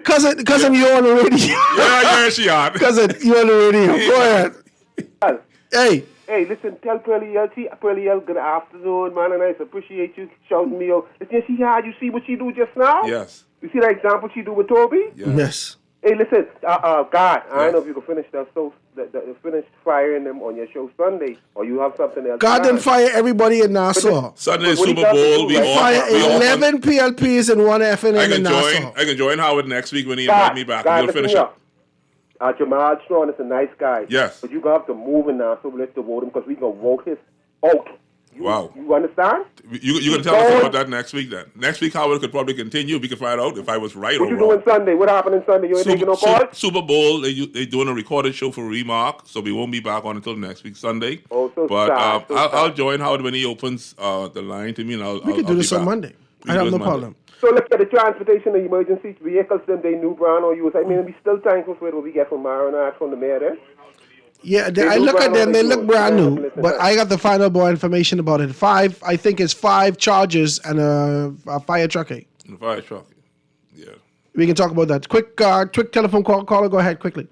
Cousin, you're on the radio. Yeah, she on. Cousin, you're on the radio. Go ahead. Hey. Hey, listen, tell Pearlie L, good afternoon, man, and I appreciate you shouting me out. Listen, you see what she do just now? Yes. You see that example she do with Toby? Yes. Hey, listen, God, I don't know if you can finish that, finish firing them on your show Sunday, or you have something else. God didn't fire everybody in Nassau. Sunday Super Bowl, we fire 11 PLPs and one FNM in Nassau. I can join Howard next week when he invite me back. We'll finish up. Jamal Strong is a nice guy. Yes. But you got to have to move in now, so let's vote him because we going to vote his out. Wow. You understand? You're going to tell us about that next week then. Next week, Howard could probably continue. We can find out if I was right or wrong. What you doing Sunday? What happened on Sunday? You ain't taking no calls? Super Bowl, they doing a recorded show for Remark, so we won't be back on until next week, Sunday. Oh, so but sad. I'll join Howard when he opens the line to me, and We can do this on Monday. I have no problem. So look at the transportation, the emergency vehicles, them they new brand or use. I mean, we still thankful for what we get from Marinade, from the mayor there. Yeah, I look at them, they look brand new, but I got the final more information about it. I think it's 5 Chargers and a fire truck. A fire truck, yeah. We can talk about that. Quick telephone call. Caller, go ahead quickly.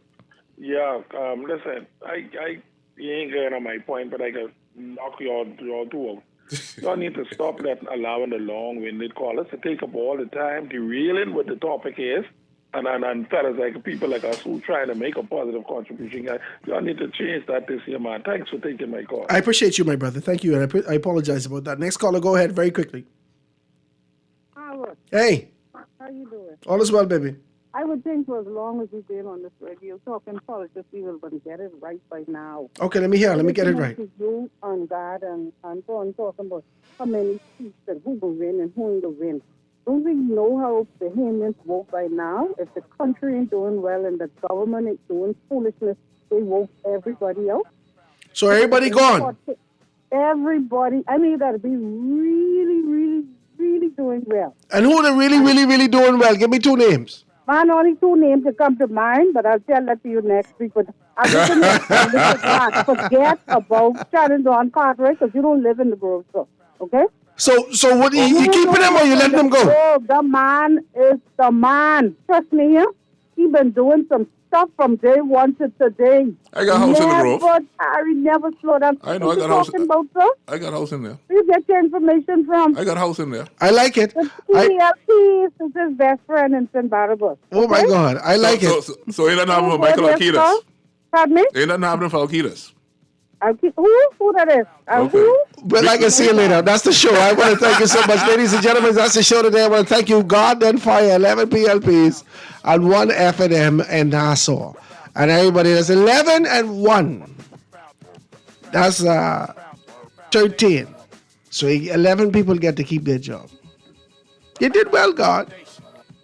Yeah, listen, you ain't going on my point, but I can knock your two out. Y'all need to stop allowing the long-winded callers to take up all the time, derailing what the topic is, And fellas like people like us who trying to make a positive contribution. Y'all need to change that this year, man. Thanks for taking my call. I appreciate you, my brother. Thank you, and I apologize about that. Next caller, go ahead very quickly. Howard. Hey. How you doing? All is well, baby. I would think for as long as you've been on this radio talking politics, we will get it right by now. Okay, let me get it right. You and God and so on talking about how many seats and who will win and who will win. Don't we know how Bahamians vote by now? If the country ain't doing well and the government ain't doing foolishness, they vote everybody out. So everybody gone? Everybody. I mean, you got to be really, really, really doing well. And who are really, really, really doing well? Give me 2 names. Man, only 2 names that come to mind, but I'll tell that to you next week. But forget about Shannon Don Cartwright because you don't live in the Grove, so, okay? So what you keeping them or you letting them go? Oh, the man is the man. Trust me, yeah? He been doing some stuff from day one to today. I got a house in the Grove. Never slow down. I know, what I got a house. About, sir? I got a house in there. Where you get your information from? I got a house in there. I like it. TLT is his best friend in St. Barnabas. Oh, my God. I like it. So ain't nothing happening with Michael Alquitas? Pardon me? Ain't nothing happening for Alquitas? Who that is? Who? But like I see you later. That's the show. I want to thank you so much, ladies and gentlemen. That's the show today. I want to thank you, God and Fire, 11 PLPs, and 1 F&M in Nassau. And everybody, that's 11 and 1. That's 13. So 11 people get to keep their job. You did well, God.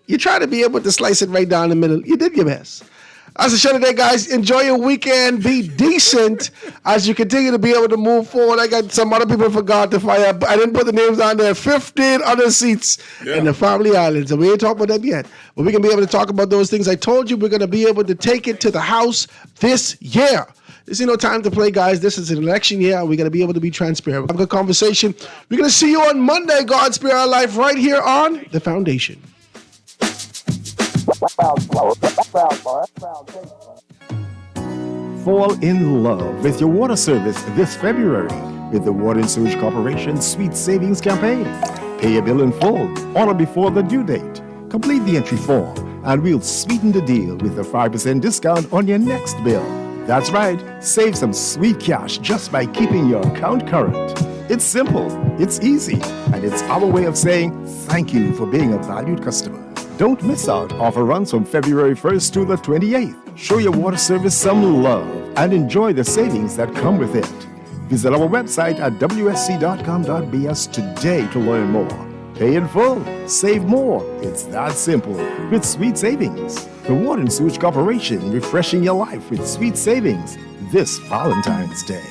You try to be able to slice it right down the middle. You did your best. That's the show today, guys. Enjoy your weekend. Be decent as you continue to be able to move forward. I got some other people forgot to fire. I didn't put the names on there. 15 other seats in the Family Islands. And we ain't talking about that yet. But we can be able to talk about those things. I told you we're going to be able to take it to the House this year. This ain't no time to play, guys. This is an election year. We're going to be able to be transparent. Have a good conversation. We're going to see you on Monday, God Spare Our Life, right here on The Foundation. Fall in love with your water service this February with the Water and Sewage Corporation Sweet Savings Campaign. Pay your bill in full, order before the due date. Complete the entry form, and we'll sweeten the deal with a 5% discount on your next bill. That's right, save some sweet cash just by keeping your account current. It's simple, it's easy, and it's our way of saying thank you for being a valued customer. Don't miss out. Offer runs from February 1st to the 28th. Show your water service some love and enjoy the savings that come with it. Visit our website at wsc.com.bs today to learn more. Pay in full, save more. It's that simple with Sweet Savings. The Water and Sewage Corporation, refreshing your life with sweet savings this Valentine's Day.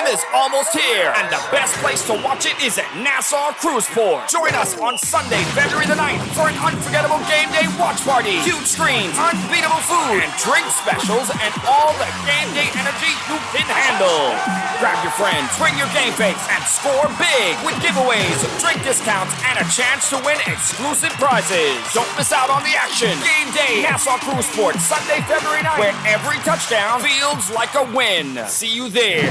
Is almost here, and the best place to watch it is at Nassau Cruise Port. Join us on Sunday, February the 9th for an unforgettable game day watch party. Huge screens, unbeatable food, and drink specials, and all the game day energy you can handle. Grab your friends, bring your game face, and score big with giveaways, drink discounts, and a chance to win exclusive prizes. Don't miss out on the action. Game day, Nassau Cruise Port, Sunday, February 9th, where every touchdown feels like a win. See you there.